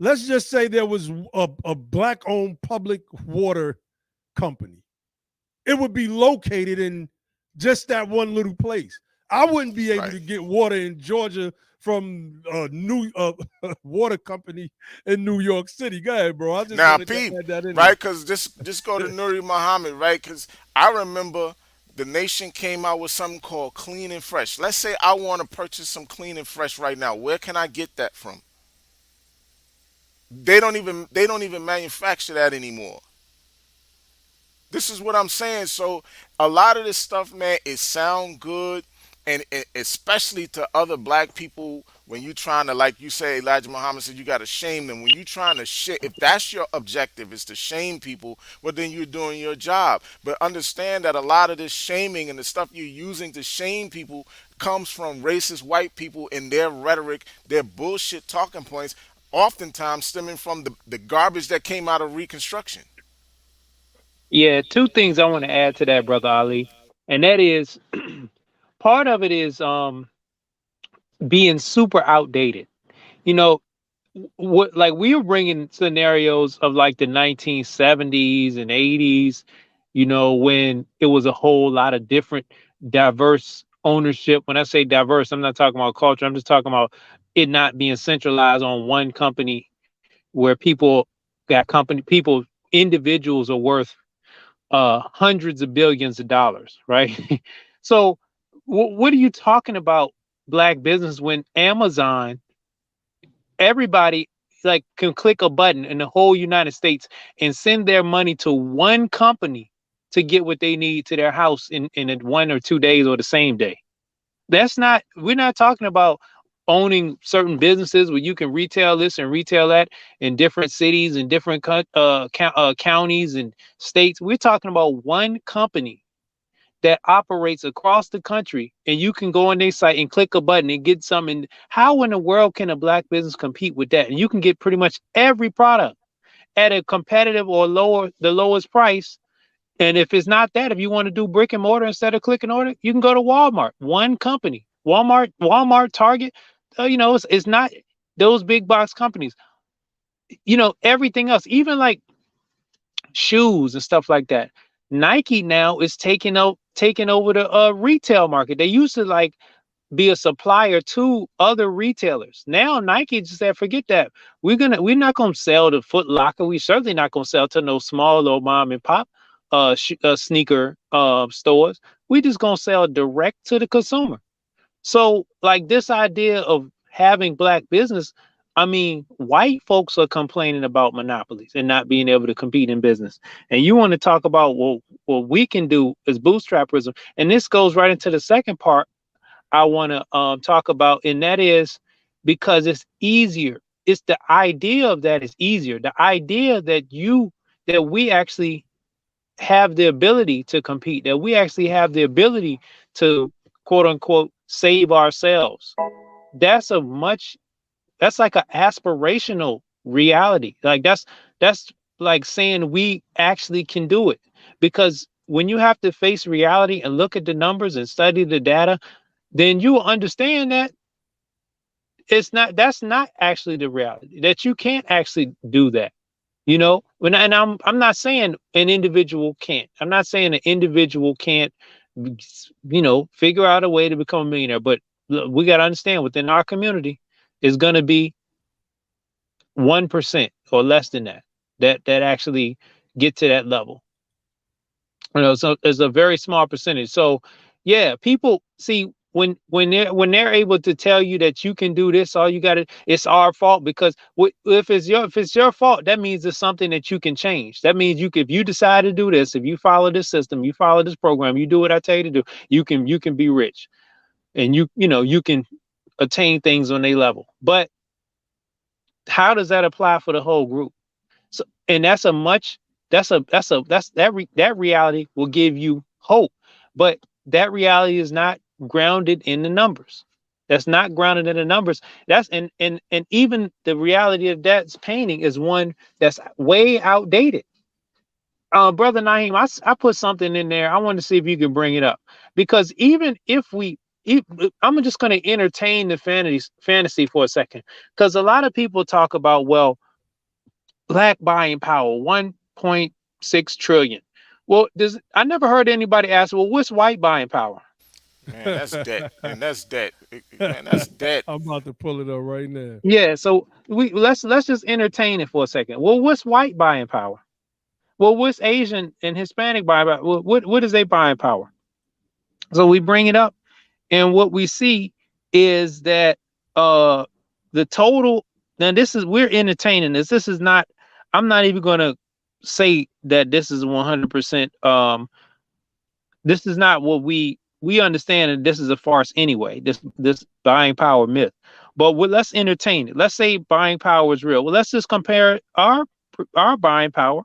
[SPEAKER 1] let's just say there was a black owned public water company, it would be located in just that one little place. I wouldn't be able
[SPEAKER 4] Right.
[SPEAKER 1] to get water in Georgia from a new water company in New York City. Go ahead, bro. I just
[SPEAKER 4] Now,
[SPEAKER 1] wanted to
[SPEAKER 4] peep,
[SPEAKER 1] add that in
[SPEAKER 4] right?
[SPEAKER 1] there.
[SPEAKER 4] Because just go to Nuri Muhammad, right? Because I remember the nation came out with something called Clean and Fresh. Let's say I want to purchase some Clean and Fresh right now. Where can I get that from? They don't even manufacture that anymore. This is what I'm saying. So a lot of this stuff, man, it sound good, and especially to other black people when you trying to, like you say, Elijah Muhammad said, you got to shame them. When you trying to if that's your objective is to shame people, well then you're doing your job. But understand that a lot of this shaming and the stuff you're using to shame people comes from racist white people and their rhetoric, their bullshit talking points, oftentimes stemming from the garbage that came out of Reconstruction.
[SPEAKER 2] Yeah, two things I want to add to that, brother Ali, and that is part of it is being super outdated. You know, what like we were bringing scenarios of like the 1970s and 80s, you know, when it was a whole lot of different diverse ownership. When I say diverse, I'm not talking about culture. I'm just talking about it not being centralized on one company where people got company people individuals are worth hundreds of billions of dollars, right? So what are you talking about black business when Amazon, everybody like can click a button in the whole United States and send their money to one company to get what they need to their house in 1 or 2 days or the same day. That's not, we're not talking about owning certain businesses where you can retail this and retail that in different cities and different counties and states. We're talking about one company that operates across the country, and you can go on their site and click a button and get something. How in the world can a black business compete with that? And you can get pretty much every product at a competitive or the lowest price. And if it's not that, if you want to do brick and mortar instead of click and order, you can go to Walmart. One company, Walmart, Target. It's not those big box companies. Everything else, even like shoes and stuff like that. Nike now is taking over the retail market. They used to like be a supplier to other retailers. Now Nike just said, forget that. We're not gonna sell to Foot Locker. We certainly not gonna sell to no small little mom and pop sneaker stores. We just gonna sell direct to the consumer. So like this idea of having black business, I mean, white folks are complaining about monopolies and not being able to compete in business. And you want to talk about, well, what we can do is bootstrapperism. And this goes right into the second part I want to talk about, and that is because it's easier. It's the idea of that is easier. The idea that we actually have the ability to compete, that we actually have the ability to quote unquote save ourselves. That's a much that's like an aspirational reality. Like that's like saying we actually can do it. Because when you have to face reality and look at the numbers and study the data, then you will understand that that's not actually the reality, that you can't actually do that. And I'm not saying an individual can't. I'm not saying an individual can't, figure out a way to become a millionaire. But look, we got to understand within our community is going to be 1% or less than that actually get to that level. So it's a very small percentage. So yeah, people see when they're able to tell you that you can do this, all you got to, it's our fault, because if it's your fault, that means it's something that you can change. That means if you decide to do this, if you follow this system, you follow this program, you do what I tell you to do, you can be rich, and you can attain things on a level. But how does that apply for the whole group? So, and that reality will give you hope, but that reality is not grounded in the numbers. That's not grounded in the numbers. That's and even the reality of that's painting is one that's way outdated. Brother Naeem, I put something in there. I want to see if you can bring it up, because even if I'm just going to entertain the fantasy for a second, because a lot of people talk about, well, black buying power, 1.6 trillion. Well, I never heard anybody ask, well, what's white buying power?
[SPEAKER 4] Man, that's debt. Man, that's debt. Man, that's debt.
[SPEAKER 1] I'm about to pull it up right now.
[SPEAKER 2] Yeah, so let's just entertain it for a second. Well, what's white buying power? Well, what's Asian and Hispanic buying power? What is their buying power? So we bring it up, and what we see is that the total. Now we're entertaining this. This is not. I'm not even going to say that this is 100%. This is not what we understand, and this is a farce anyway. This buying power myth. But let's entertain it. Let's say buying power is real. Well, let's just compare our buying power,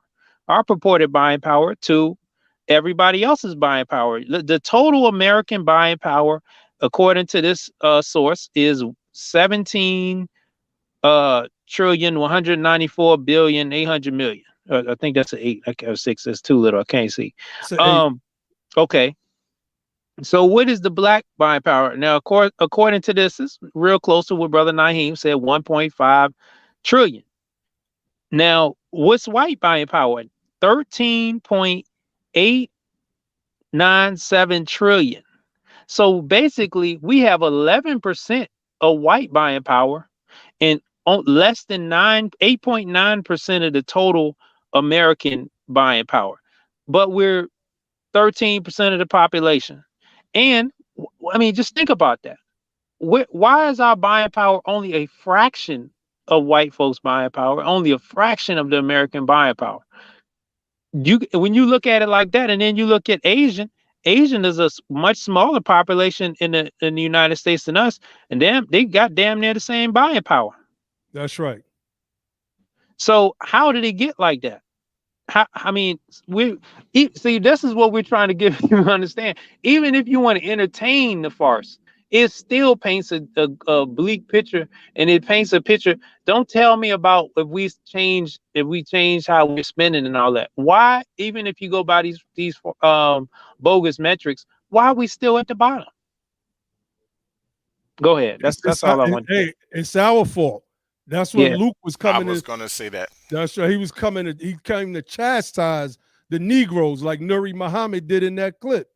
[SPEAKER 2] our purported buying power, to everybody else's buying power. The total American buying power, according to this source, is 17 trillion 194 billion 800 million. I think that's an 8. Okay, 6. That's too little. I can't see. Okay. So what is the black buying power? Now, according to this, is real close to what Brother Naeem said, 1.5 trillion. Now, what's white buying power? 13.897 trillion. So basically, we have 11% of white buying power, and less than 8.9% of the total American buying power. But we're 13% of the population. And I mean, just think about that. Why is our buying power only a fraction of white folks' buying power, only a fraction of the American buying power? When you look at it like that, and then you look at Asian is a much smaller population in the United States than us, and they got damn near the same buying power.
[SPEAKER 1] That's right.
[SPEAKER 2] So how did it get like that? I mean, see, this is what we're trying to give you to understand. Even if you want to entertain the farce, it still paints a bleak picture, and it paints a picture. Don't tell me about if we change how we're spending and all that. Why, even if you go by these bogus metrics, why are we still at the bottom? Go ahead. That's all I want to say.
[SPEAKER 1] It's our fault. That's what Luke was coming.
[SPEAKER 4] I was going to say that.
[SPEAKER 1] That's right. He came to chastise the Negroes like Nuri Muhammad did in that clip.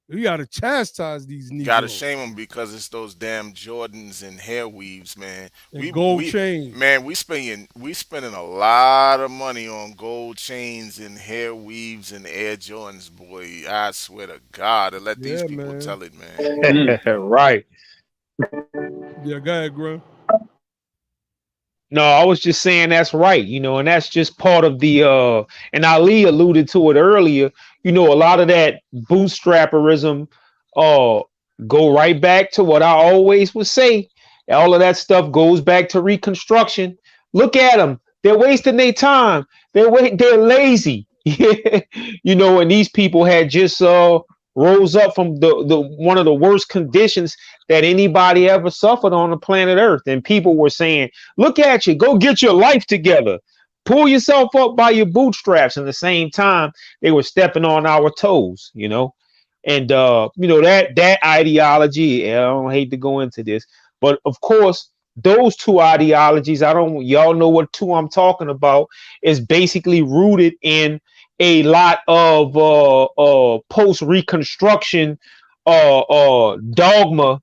[SPEAKER 1] You got to chastise these Negroes.
[SPEAKER 4] Got to shame them because it's those damn Jordans and hair weaves, man.
[SPEAKER 1] And gold chains.
[SPEAKER 4] Man, we spending a lot of money on gold chains and hair weaves and Air Jordans, boy. I swear to God, to let these people tell it, man.
[SPEAKER 5] Right.
[SPEAKER 1] Yeah, go ahead, Grim.
[SPEAKER 5] No, I was just saying that's right, and that's just part of the and Ali alluded to it earlier, a lot of that bootstrapperism go right back to what I always would say. All of that stuff goes back to Reconstruction. Look at them. They're wasting their time. They're lazy. And these people had just rose up from the one of the worst conditions that anybody ever suffered on the planet Earth. And people were saying, look at you, go get your life together. Pull yourself up by your bootstraps. And at the same time, they were stepping on our toes, And that ideology, I don't hate to go into this, but of course, those two ideologies, y'all know what two I'm talking about, is basically rooted in a lot of post-Reconstruction dogma,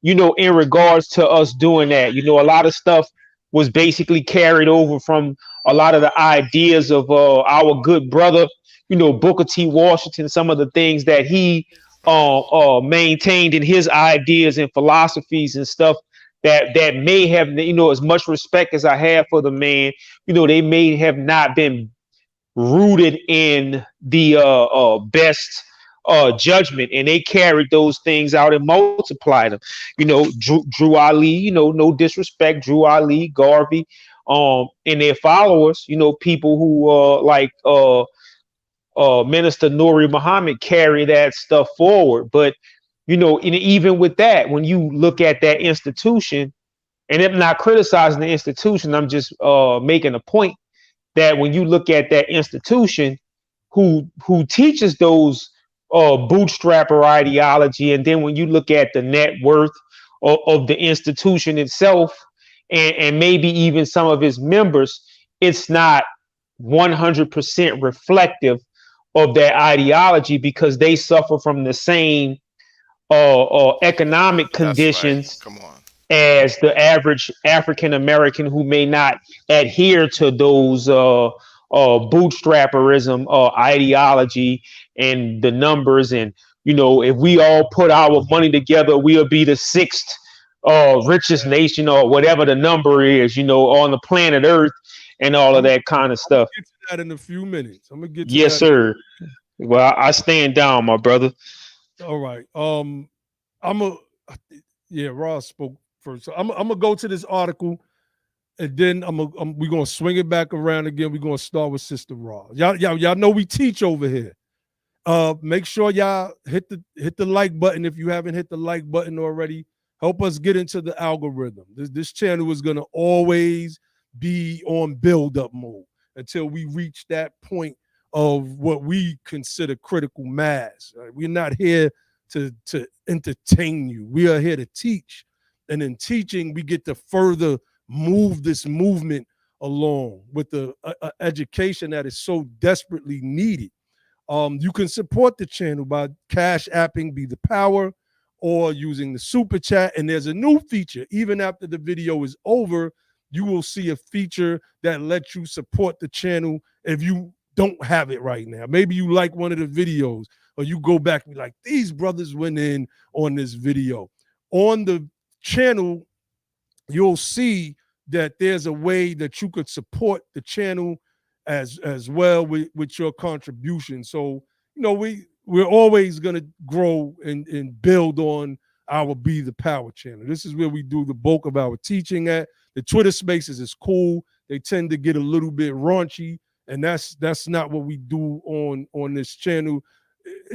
[SPEAKER 5] in regards to us doing that. A lot of stuff was basically carried over from a lot of the ideas of our good brother, Booker T. Washington, some of the things that he maintained in his ideas and philosophies and stuff that may have, as much respect as I have for the man, they may have not been rooted in the best judgment, and they carried those things out and multiplied them. Drew Ali, no disrespect, Drew Ali, Garvey, and their followers, people who like Minister Nuri Muhammad carry that stuff forward. But and even with that, when you look at that institution, and I'm not criticizing the institution, I'm just making a point that when you look at that institution, who teaches those bootstrapper ideology, and then when you look at the net worth of the institution itself, and maybe even some of its members, it's not 100% reflective of that ideology, because they suffer from the same economic
[SPEAKER 4] That's right.
[SPEAKER 5] conditions
[SPEAKER 4] Come on.
[SPEAKER 5] as the average African American who may not adhere to those bootstrapperism ideology and the numbers. And if we all put our money together, we'll be the sixth richest nation, or whatever the number is, on the planet Earth, and all of that kind of stuff.
[SPEAKER 1] Get to that in a few minutes. I'm gonna get to
[SPEAKER 5] Yes,
[SPEAKER 1] that.
[SPEAKER 5] sir. Well, I stand down, my brother.
[SPEAKER 1] All right. Ross spoke first. So I'm gonna go to this article, and then we're gonna swing it back around again. We're gonna start with Sister Ross. Y'all know we teach over here. Make sure y'all hit the like button if you haven't hit the like button already. Help us get into the algorithm. This channel is gonna always be on build-up mode until we reach that point of what we consider critical mass. Right? We're not here to entertain you. We are here to teach. And in teaching, we get to further move this movement along with the education that is so desperately needed. You can support the channel by cash apping Be the Power or using the super chat. And there's a new feature. Even after the video is over, you will see a feature that lets you support the channel if you don't have it right now. Maybe you like one of the videos, or you go back and be like, these brothers went in on this video. On the channel, you'll see that there's a way that you could support the channel as well with your contribution. So, we're always going to grow and build on our Be the Power channel. This is where we do the bulk of our teaching at. The Twitter spaces is cool. They tend to get a little bit raunchy, and that's not what we do on this channel.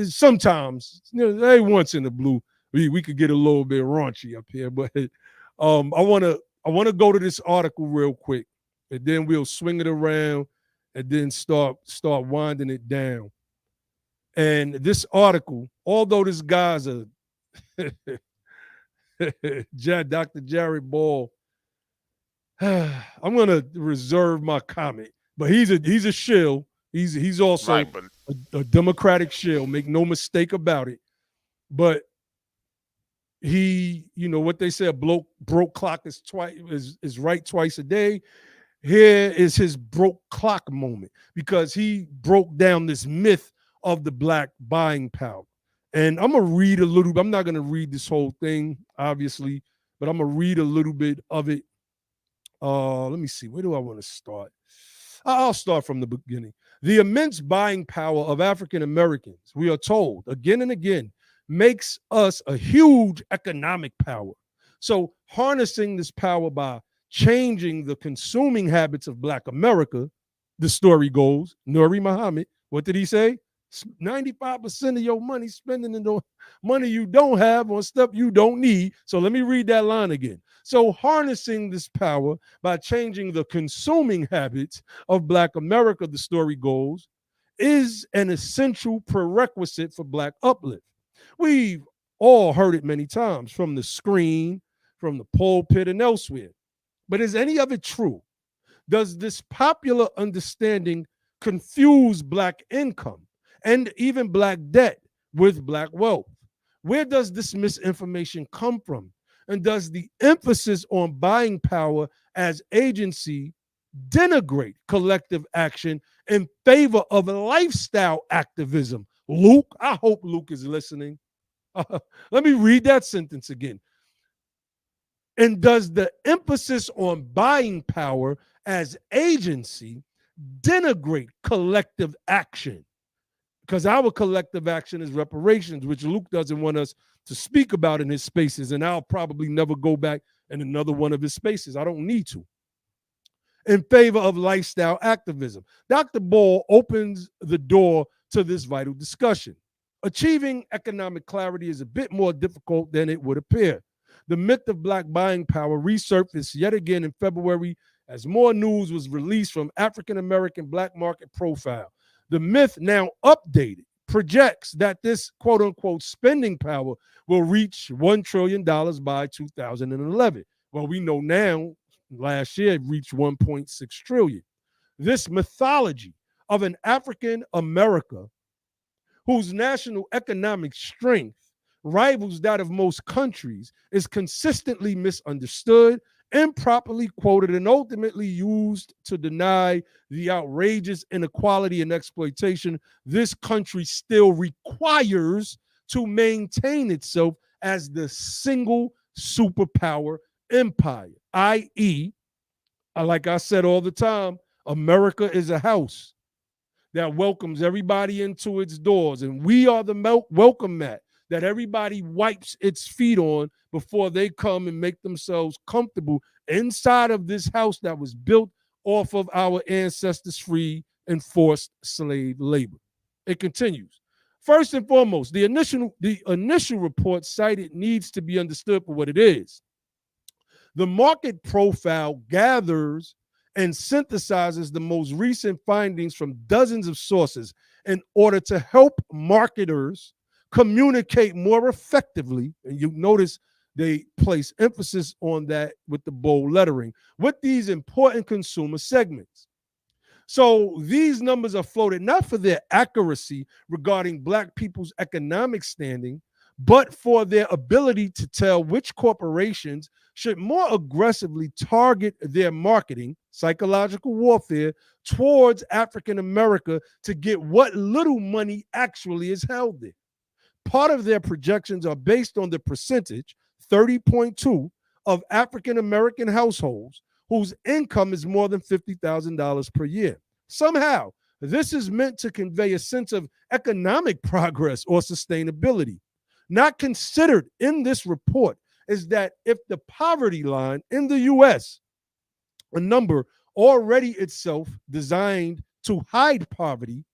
[SPEAKER 1] Sometimes, every once in the blue, we could get a little bit raunchy up here. But I want to go to this article real quick, and then we'll swing it around, and then start winding it down. And this article, although this guy's a Dr. Jared Ball, I'm gonna reserve my comment. But he's a shill. He's also
[SPEAKER 4] Right, but
[SPEAKER 1] a Democratic shill. Make no mistake about it. But he, what they say, a broke clock is right twice a day. Here is his broke clock moment, because he broke down this myth of the black buying power. And I'm gonna read a little. I'm not gonna read this whole thing, obviously, but I'm gonna read a little bit of it. Let me see. Where do I want to start? I'll start from the beginning. The immense buying power of African Americans, we are told again and again, makes us a huge economic power. So harnessing this power by changing the consuming habits of Black America, the story goes, Nuri Muhammad, what did he say? 95% of your money spending in the money you don't have on stuff you don't need. So let me read that line again. So harnessing this power by changing the consuming habits of Black America, the story goes, is an essential prerequisite for Black uplift. We've all heard it many times from the screen, from the pulpit, and elsewhere. But is any of it true? Does this popular understanding confuse Black income and even Black debt with Black wealth? Where does this misinformation come from? And does the emphasis on buying power as agency denigrate collective action in favor of lifestyle activism? Luke, I hope Luke is listening. Let me read that sentence again. And does the emphasis on buying power as agency denigrate collective action? Because our collective action is reparations, which Luke doesn't want us to speak about in his spaces. And I'll probably never go back in another one of his spaces. I don't need to. In favor of lifestyle activism. Dr. Ball opens the door to this vital discussion. Achieving economic clarity is a bit more difficult than it would appear. The myth of black buying power resurfaced yet again in February as more news was released from African American black market profile. The myth, now updated, projects that this quote unquote spending power will reach $1 trillion by 2011. Well, we know now, last year it reached 1.6 trillion. This mythology of an African America whose national economic strength rivals that of most countries is consistently misunderstood, improperly quoted, and ultimately used to deny the outrageous inequality and exploitation this country still requires to maintain itself as the single superpower empire, i.e., like I said all the time, America is a house that welcomes everybody into its doors. And we are the welcome mat that everybody wipes its feet on before they come and make themselves comfortable inside of this house that was built off of our ancestors' free and forced slave labor. It continues. First and foremost, the initial report cited needs to be understood for what it is. The market profile gathers and synthesizes the most recent findings from dozens of sources in order to help marketers communicate more effectively. And you notice they place emphasis on that with the bold lettering with these important consumer segments. So these numbers are floated not for their accuracy regarding Black people's economic standing, but for their ability to tell which corporations should more aggressively target their marketing, psychological warfare, towards African America to get what little money actually is held there. Part of their projections are based on the percentage, 30.2, of African American households whose income is more than $50,000 per year. Somehow, this is meant to convey a sense of economic progress or sustainability. Not considered in this report is that if the poverty line in the US, a number already itself designed to hide poverty,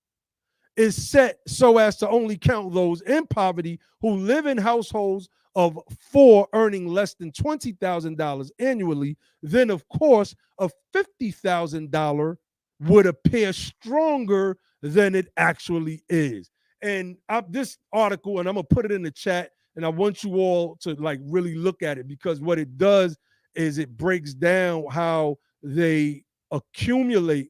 [SPEAKER 1] is set so as to only count those in poverty who live in households of four earning less than $20,000 annually, then of course a $50,000 would appear stronger than it actually is. And this article, and I'm gonna put it in the chat, and I want you all to like really look at it, because what it does is it breaks down how they accumulate.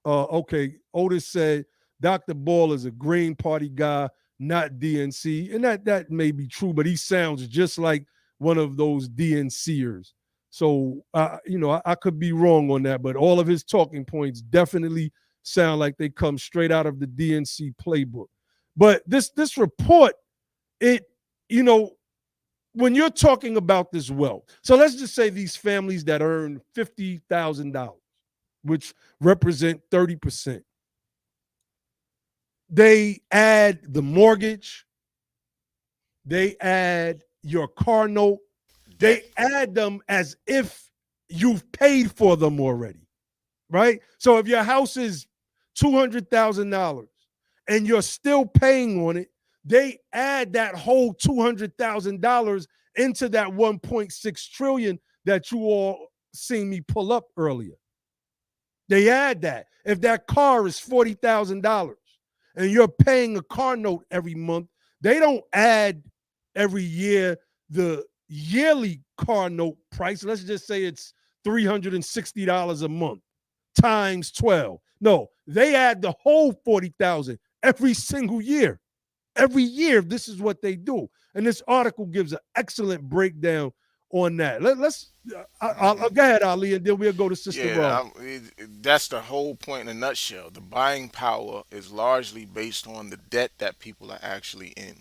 [SPEAKER 1] Okay, Otis said Dr. Ball is a Green Party guy, not DNC. And that may be true, but he sounds just like one of those DNCers. So, I could be wrong on that, but all of his talking points definitely sound like they come straight out of the DNC playbook. But this report, it, when you're talking about this wealth, so let's just say these families that earn $50,000, which represent 30%. They add the mortgage, they add your car note, they add them as if you've paid for them already, right? So if your house is $200,000 and you're still paying on it, they add that whole $200,000 into that 1.6 trillion that you all seen me pull up earlier. They add that. If that car is $40,000 and you're paying a car note every month, they don't add every year the yearly car note price. Let's just say it's $360 a month times 12. No, they add the whole 40,000 every single year. Every year, this is what they do. And this article gives an excellent breakdown on that. I'll go ahead, Ali, and then we'll go to Sister
[SPEAKER 4] Yeah,
[SPEAKER 1] Rob.
[SPEAKER 4] that's the whole point in a nutshell. The buying power is largely based on the debt that people are actually in.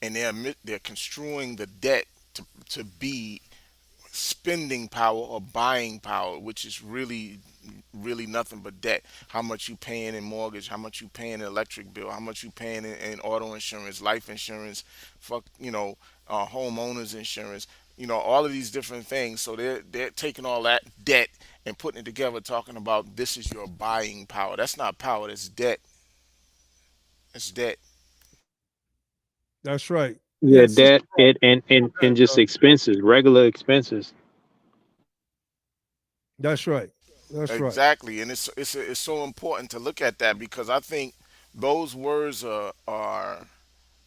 [SPEAKER 4] and they're construing the debt to be spending power or buying power, which is really nothing but debt. How much you paying in mortgage, how much you paying in electric bill, how much you paying in auto insurance, life insurance, fuck, homeowners insurance, all of these different things. So they're taking all that debt and putting it together, talking about this is your buying power. That's not power, that's debt. It's debt.
[SPEAKER 1] That's right.
[SPEAKER 2] Yeah,
[SPEAKER 1] Yeah, Sister
[SPEAKER 2] that
[SPEAKER 1] Ross, go
[SPEAKER 2] and
[SPEAKER 1] ahead,
[SPEAKER 2] just
[SPEAKER 1] bro.
[SPEAKER 2] expenses, regular expenses.
[SPEAKER 1] That's right. That's right.
[SPEAKER 4] Exactly, and it's so important to look at that because I think those words are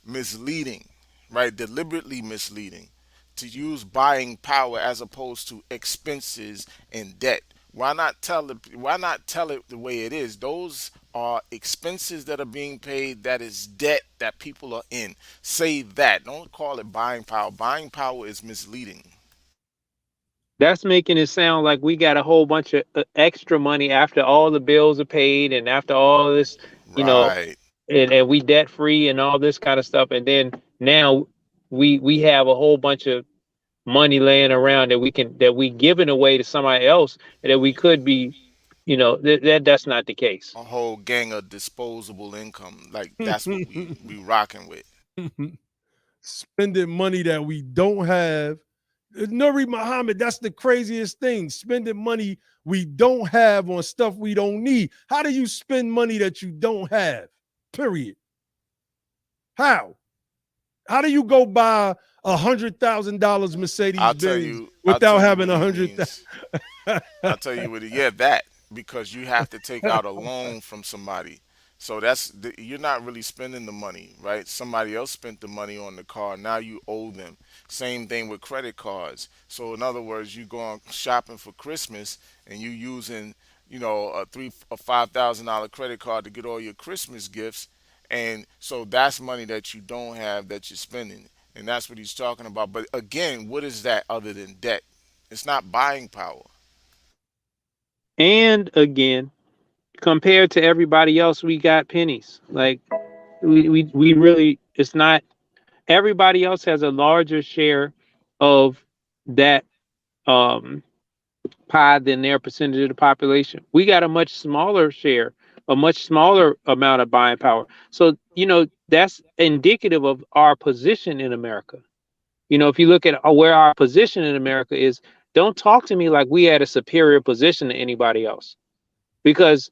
[SPEAKER 4] misleading, right? Deliberately misleading to use buying power as opposed to expenses and debt. Why not tell it the way it is? Those are expenses that are being paid. That is debt that people are in. Say that. Don't call it buying power. Buying power is misleading.
[SPEAKER 2] That's making it sound like we got a whole bunch of extra money after all the bills are paid and after all this, you know,
[SPEAKER 4] Right.
[SPEAKER 2] and we debt free and all this kind of stuff. And then now we have a whole bunch of money laying around that we giving away to somebody else and that we could be, that's not the case.
[SPEAKER 4] A whole gang of disposable income. Like that's what we rocking with.
[SPEAKER 1] Spending money that we don't have. Nuri Muhammad, that's the craziest thing. Spending money we don't have on stuff we don't need. How do you spend money that you don't have? Period. How? How do you go buy $100,000 Mercedes Benz
[SPEAKER 4] I'll
[SPEAKER 1] without
[SPEAKER 4] tell you
[SPEAKER 1] having
[SPEAKER 4] what he
[SPEAKER 1] 100,000?
[SPEAKER 4] means. I'll tell you what it, yeah, that because you have to take out a loan from somebody. So you're not really spending the money, right? Somebody else spent the money on the car. Now you owe them. Same thing with credit cards. So in other words, you going shopping for Christmas and you using, a $3 or $5,000 credit card to get all your Christmas gifts, and so that's money that you don't have that you're spending, and that's what he's talking about. But again, what is that other than debt? It's not buying power.
[SPEAKER 2] And again, compared to everybody else, we got pennies. Like we really, it's not, everybody else has a larger share of that um pie than their percentage of the population. We got a much smaller share, a much smaller amount of buying power. So, that's indicative of our position in America. If you look at where our position in America is, don't talk to me like we had a superior position to anybody else because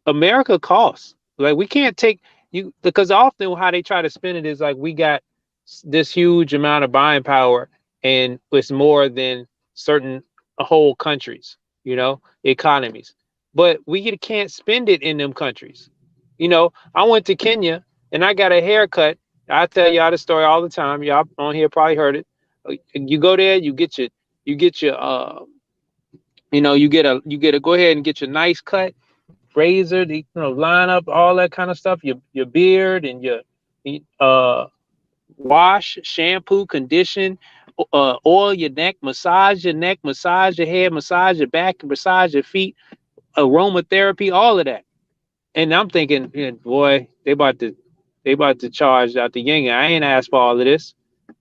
[SPEAKER 2] America costs. Like we can't take you because often how they try to spin it is like we got this huge amount of buying power and it's more than certain whole countries, economies. But we can't spend it in them countries. I went to Kenya and I got a haircut. I tell y'all the story all the time. Y'all on here probably heard it. You go there, you get your you get a go ahead and get your nice cut razor, line up all that kind of stuff, your beard and your wash, shampoo, condition, oil your neck, massage your head, massage your back, massage your feet, aromatherapy, all of that. And I'm thinking, yeah, boy, they about to charge out the yin. I ain't asked for all of this.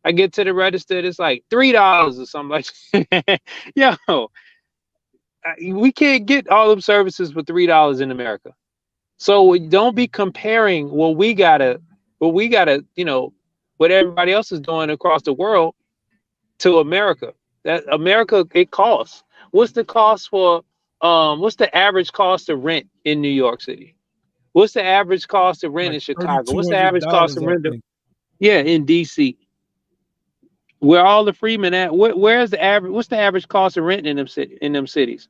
[SPEAKER 2] I get to the register, it's like $3 or something like that. Yo, we can't get all them services for $3 in America. So don't be comparing what everybody else is doing across the world to America. That America, it costs. What's the cost for what's the average cost of rent in New York City? What's the average cost of rent
[SPEAKER 1] Like
[SPEAKER 2] in Chicago? What's the average cost
[SPEAKER 1] $3,200,
[SPEAKER 2] of
[SPEAKER 1] I
[SPEAKER 2] rent
[SPEAKER 1] think.
[SPEAKER 2] yeah, in DC? Where all the freemen at? Where's the average what's the average cost of rent in them cities?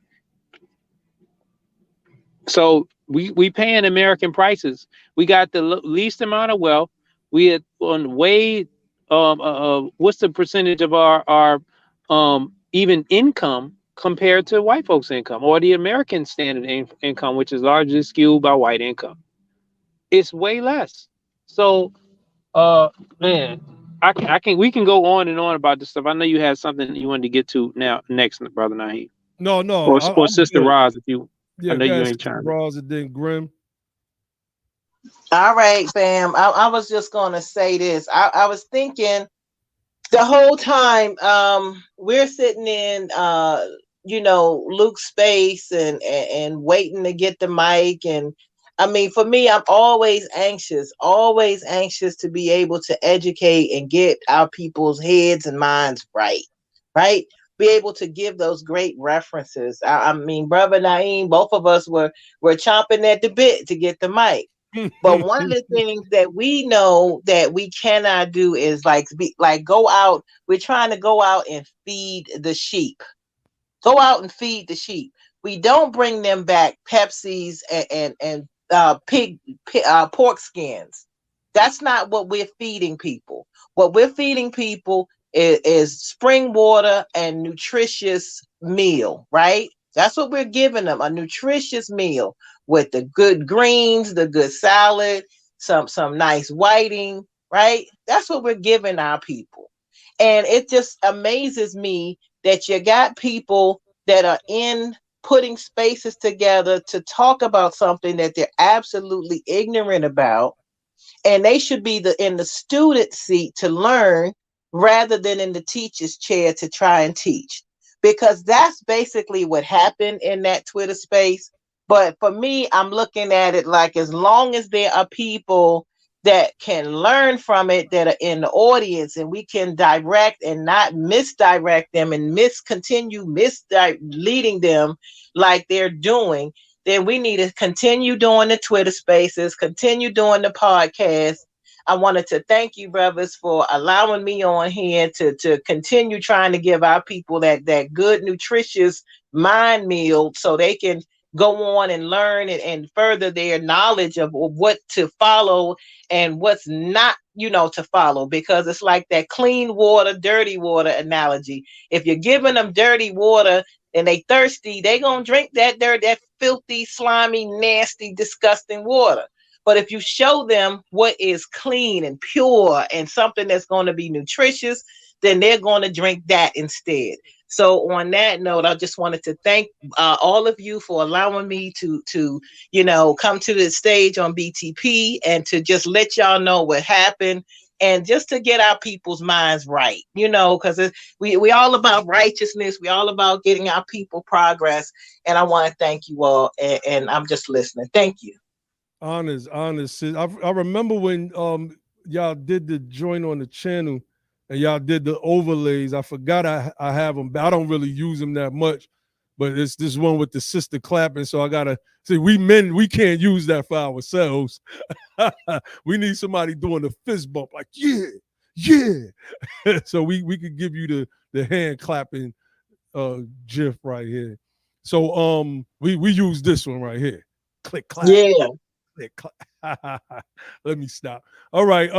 [SPEAKER 2] So we paying American prices. We got the least amount of wealth. We had on way what's the percentage of our even income compared to white folks' income or the American standard income, which is largely skewed by white income. It's way less. So man, I can we can go on and on about this stuff. I know you had something you wanted to get to now next, brother Naheem.
[SPEAKER 1] No,
[SPEAKER 2] Or
[SPEAKER 1] I'm
[SPEAKER 2] Sister
[SPEAKER 1] good.
[SPEAKER 2] Roz, if you I
[SPEAKER 1] Yeah,
[SPEAKER 2] know
[SPEAKER 1] go
[SPEAKER 2] you
[SPEAKER 1] ahead,
[SPEAKER 2] ain't
[SPEAKER 1] Sister
[SPEAKER 2] trying to.
[SPEAKER 1] Ross, and then Grim.
[SPEAKER 3] All right, fam. I was just gonna say this. I was thinking the whole time we're sitting in Luke's space and waiting to get the mic. And I mean, for me, I'm always anxious to be able to educate and get our people's heads and minds right, be able to give those great references. I mean, brother Naeem, both of us were chomping at the bit to get the mic. But one of the things that we know that we cannot do is go out. We're trying to go out and feed the sheep. Go out and feed the sheep. We don't bring them back Pepsis and pork skins. That's not what we're feeding people. What we're feeding people is spring water and nutritious meal, right? That's what we're giving them, a nutritious meal with the good greens, the good salad, some nice whiting, right? That's what we're giving our people. And it just amazes me that you got people that are in putting spaces together to talk about something that they're absolutely ignorant about, and they should be in the student seat to learn rather than in the teacher's chair to try and teach, because that's basically what happened in that Twitter space. But for me, I'm looking at it like, as long as there are people that can learn from it, that are in the audience, and we can direct and not misdirect them and continue misleading them like they're doing, then we need to continue doing the Twitter spaces, continue doing the podcast. I wanted to thank you, brothers, for allowing me on here to continue trying to give our people that good, nutritious mind meal so they can go on and learn and further their knowledge of what to follow and what's not, to follow. Because it's like that clean water, dirty water analogy. If you're giving them dirty water and they thirsty, they gonna drink that filthy, slimy, nasty, disgusting water. But if you show them what is clean and pure and something that's going to be nutritious, then they're going to drink that instead. So on that note, I just wanted to thank all of you for allowing me to come to the stage on BTP and to just let y'all know what happened, and just to get our people's minds right, because we all about righteousness. We all about getting our people progress. And I want to thank you all. And I'm just listening. Thank you.
[SPEAKER 1] Honest. Sis. I remember when y'all did the joint on the channel and y'all did the overlays. I forgot I have them, but I don't really use them that much. But it's this one with the sister clapping, so I gotta see. We men, we can't use that for ourselves. We need somebody doing the fist bump, like yeah. So we could give you the hand clapping gif right here. So we use this one right here. Click clap.
[SPEAKER 3] Yeah.
[SPEAKER 1] Click clap. Let me stop. All right.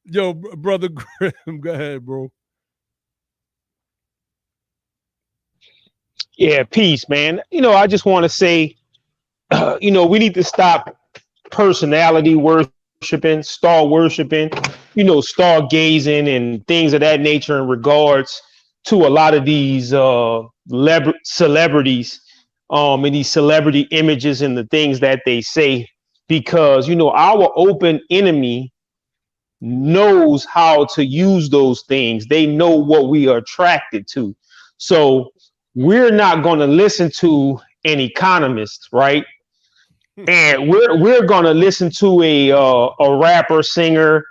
[SPEAKER 1] Yo, brother Grimm, go ahead, bro.
[SPEAKER 5] Yeah, peace, man. I just want to say, we need to stop personality worshiping, star worshiping, star gazing and things of that nature in regards to a lot of these celebrities, and these celebrity images and the things that they say, because, our open enemy knows how to use those things. They know what we are attracted to. So we're not going to listen to an economist, right? And we're going to listen to a rapper, singer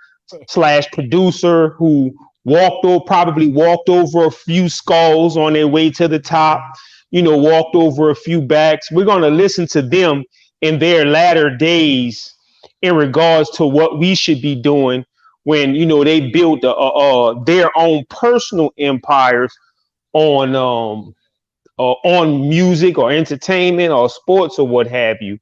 [SPEAKER 5] / producer who probably walked over a few skulls on their way to the top, walked over a few backs. We're going to listen to them in their latter days in regards to what we should be doing when, they built their own personal empires on music or entertainment or sports or what have you.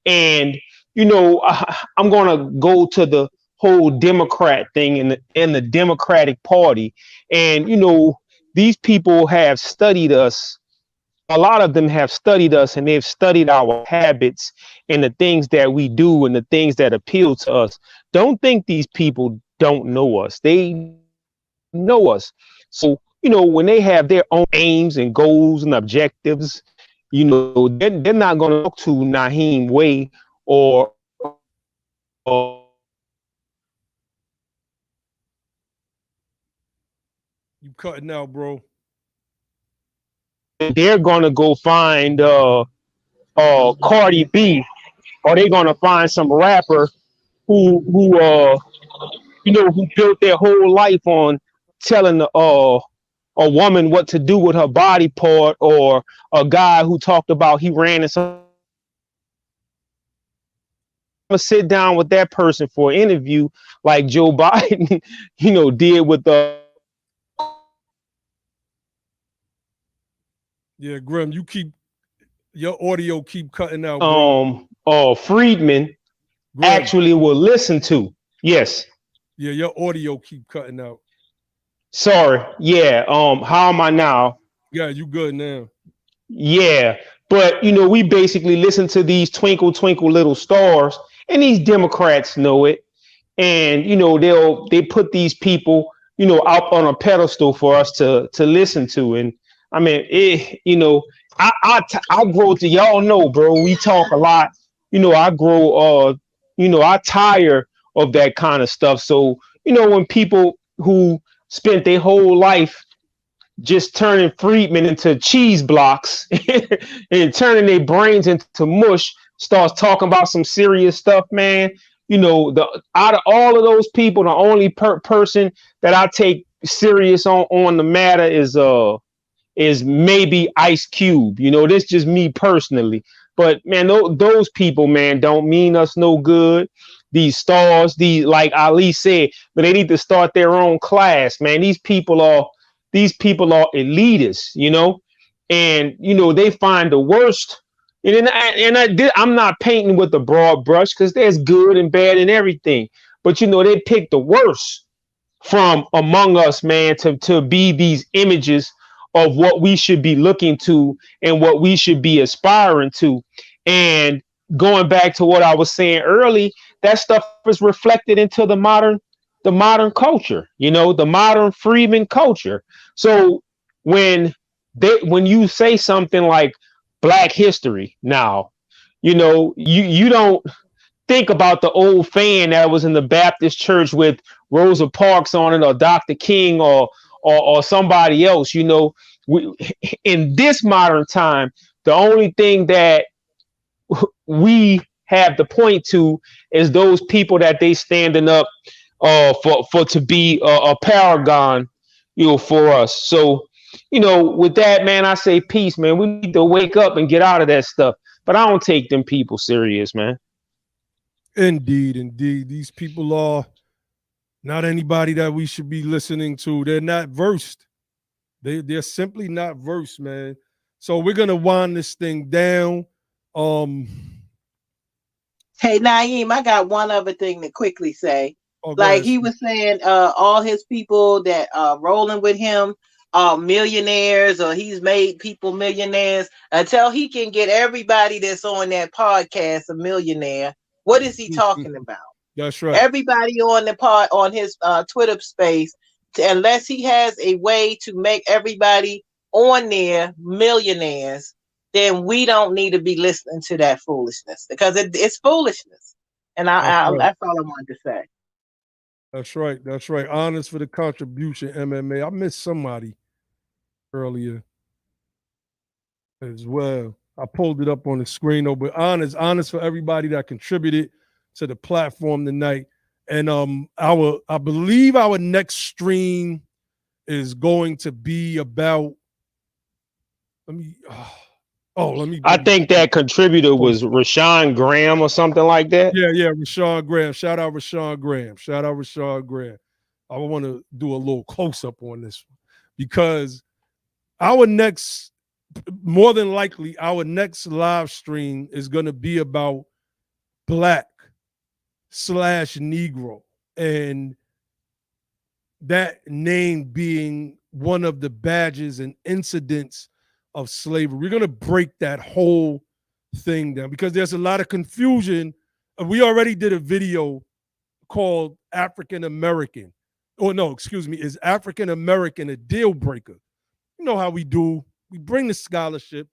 [SPEAKER 5] And, I'm going to go to the whole Democrat thing in the Democratic Party. And, these people have studied us. A lot of them have studied us, and they've studied our habits and the things that we do and the things that appeal to us. Don't think these people don't know us. They know us. So, when they have their own aims and goals and objectives, they're not going to talk to Naheem Way or
[SPEAKER 1] You cutting out, bro.
[SPEAKER 5] they're gonna go find Cardi B, or they're gonna find some rapper who who built their whole life on telling a woman what to do with her body part, or a guy who talked about he ran in some. I'm gonna sit down with that person for an interview like Joe Biden, did with the
[SPEAKER 1] Yeah, Grim, your audio keep cutting out, bro.
[SPEAKER 5] Friedman
[SPEAKER 1] Grim.
[SPEAKER 5] actually will listen to. Yes.
[SPEAKER 1] Yeah, your audio keep cutting out.
[SPEAKER 5] Sorry. Yeah. How am I now?
[SPEAKER 1] Yeah, you good now.
[SPEAKER 5] Yeah. But we basically listen to these twinkle twinkle little stars, and these Democrats know it. And they put these people out on a pedestal for us to listen to. And I mean, I grow to, y'all know, bro, we talk a lot. I grow I tire of that kind of stuff. So when people who spent their whole life just turning Friedman into cheese blocks and turning their brains into mush, starts talking about some serious stuff, man. The out of all of those people, the only person that I take serious on the matter is maybe Ice Cube. This just me personally. But man, those people, man, don't mean us no good. These stars, like Ali said, but they need to start their own class, man. These people are elitists, and they find the worst. I'm not painting with a broad brush, because there's good and bad in everything. But they pick the worst from among us, man, to be these images of what we should be looking to and what we should be aspiring to. And going back to what I was saying early, that stuff is reflected into the modern culture, the modern Freeman culture. So when you say something like Black history now, you don't think about the old fan that was in the Baptist church with Rosa Parks on it, or Dr. King, or somebody else. In this modern time, the only thing that we have to point to is those people that they standing up for to be a paragon, for us. So, with that, man, I say peace, man. We need to wake up and get out of that stuff. But I don't take them people serious, man.
[SPEAKER 1] Indeed. These people are not anybody that we should be listening to. They're not versed. They're simply not versed, man. So we're gonna wind this thing down.
[SPEAKER 3] Hey, Naeem, I got one other thing to quickly say.
[SPEAKER 1] Like
[SPEAKER 3] he was saying, all his people that rolling with him are millionaires, or he's made people millionaires. Until he can get everybody that's on that podcast a millionaire, what is he talking about?
[SPEAKER 1] That's right.
[SPEAKER 3] Everybody on the on his Twitter space, unless he has a way to make everybody on there millionaires, then we don't need to be listening to that foolishness, because it's foolishness. And that's all I wanted to say.
[SPEAKER 1] That's right. Honest for the contribution, MMA. I missed somebody earlier as well. I pulled it up on the screen, though. But honest for everybody that contributed to the platform tonight. And I believe our next stream is going to be about.
[SPEAKER 5] I think that contributor was Rashawn Graham or something like that.
[SPEAKER 1] Yeah, Rashawn Graham. Shout out Rashawn Graham. I want to do a little close up on this one, because more than likely, our next live stream is going to be about Black/Negro, and that name being one of the badges and incidents of slavery. We're going to break that whole thing down, because there's a lot of confusion. We already did a video called African American. Oh, no, excuse me. Is African American a deal breaker? You know how we do. We bring the scholarship.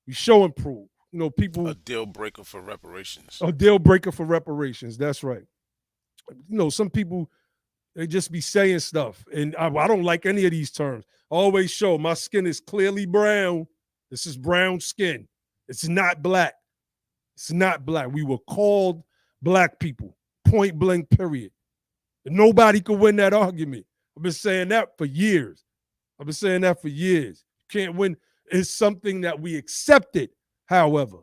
[SPEAKER 1] We show and prove. People.
[SPEAKER 4] A deal breaker for reparations.
[SPEAKER 1] A deal breaker for reparations. That's right. You know, some people, they just be saying stuff, and I don't like any of these terms. I always show my skin is clearly brown. This is brown skin. It's not black. It's not black. We were called black people, point blank, period. And nobody could win that argument. I've been saying that for years. You can't win. It's something that we accepted, however.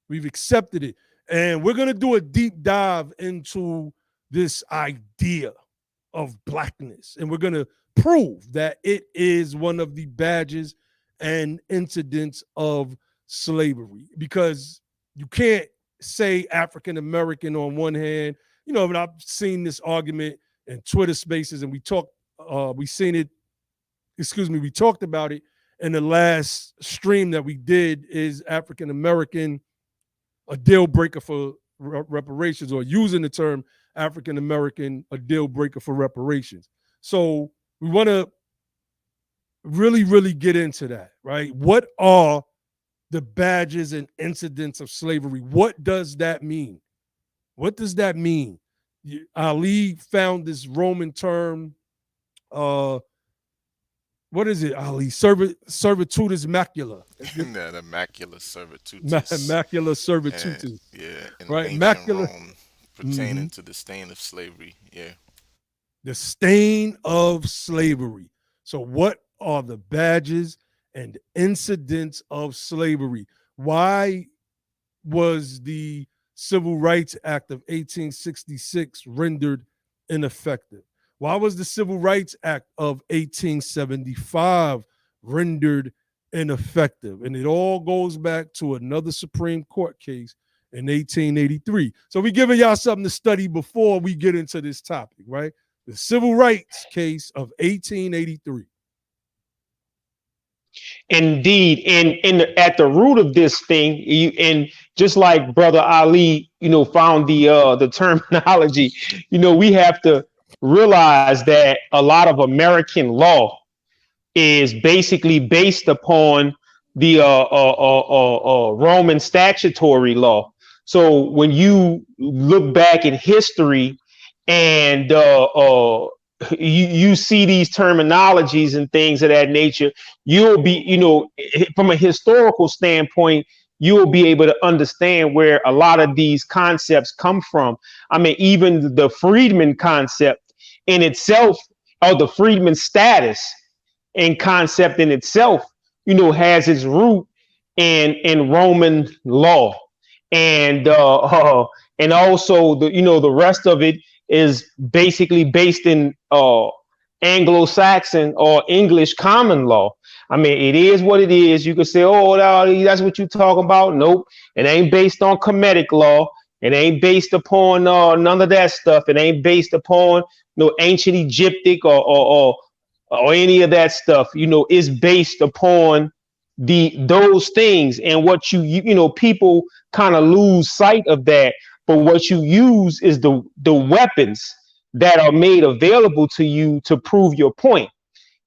[SPEAKER 1] We've accepted it. And we're going to do a deep dive into this idea of blackness. And we're going to prove that it is one of the badges and incidents of slavery, because you can't say African American on one hand. You know, and I've seen this argument in Twitter Spaces, and we talked about it in the last stream that we did. Is African American a deal breaker for reparations, or using the term African American a deal breaker for reparations? So we want to really, really get into that, right? What are the badges and incidents of slavery? What does that mean? What does that mean? Ali found this Roman term. What is it, Ali? Servitutis macula.
[SPEAKER 4] The macula servitutis.
[SPEAKER 1] Macula servitutis.
[SPEAKER 4] Yeah, in
[SPEAKER 1] right.
[SPEAKER 4] ancient
[SPEAKER 1] Macula
[SPEAKER 4] Rome, pertaining to the stain of slavery. Yeah.
[SPEAKER 1] The stain of slavery. So what are the badges and incidents of slavery? Why was the Civil Rights Act of 1866 rendered ineffective? Why was the Civil Rights Act of 1875 rendered ineffective? And it all goes back to another Supreme Court case in 1883. So we're giving y'all something to study before we get into this topic, right? The Civil Rights case of 1883.
[SPEAKER 5] Indeed, and at the root of this thing, and just like Brother Ali, found the terminology, we have to realize that a lot of American law is basically based upon the Roman statutory law. So when you look back in history and you see these terminologies and things of that nature, you'll be, from a historical standpoint, you'll be able to understand where a lot of these concepts come from. I mean, even the freedman concept in itself, or the freedman status and concept in itself, has its root in Roman law. And also the rest of it is basically based in Anglo-Saxon or English common law. I mean, it is what it is. You could say, oh, that's what you're talking about. Nope. It ain't based on Kemetic law. It ain't based upon none of that stuff. It ain't based upon ancient Egyptic or any of that stuff. It's based upon those things. And what people kind of lose sight of that. But what you use is the weapons that are made available to you to prove your point.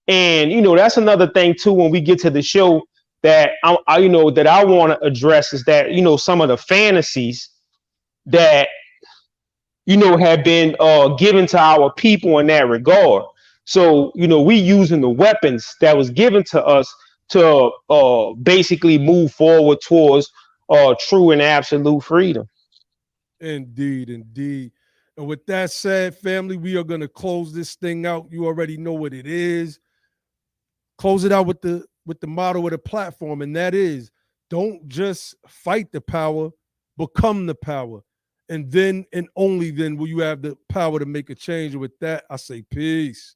[SPEAKER 5] And, that's another thing, too, when we get to the show that I want to address is that, some of the fantasies that, have been given to our people in that regard. So, we using the weapons that was given to us to basically move forward towards true and absolute freedom.
[SPEAKER 1] Indeed, indeed. And with that said, family, we are going to close this thing out. You already know what it is. Close it out with the motto of the platform, and that is, don't just fight the power, become the power. And then and only then will you have the power to make a change. And with that, I say peace.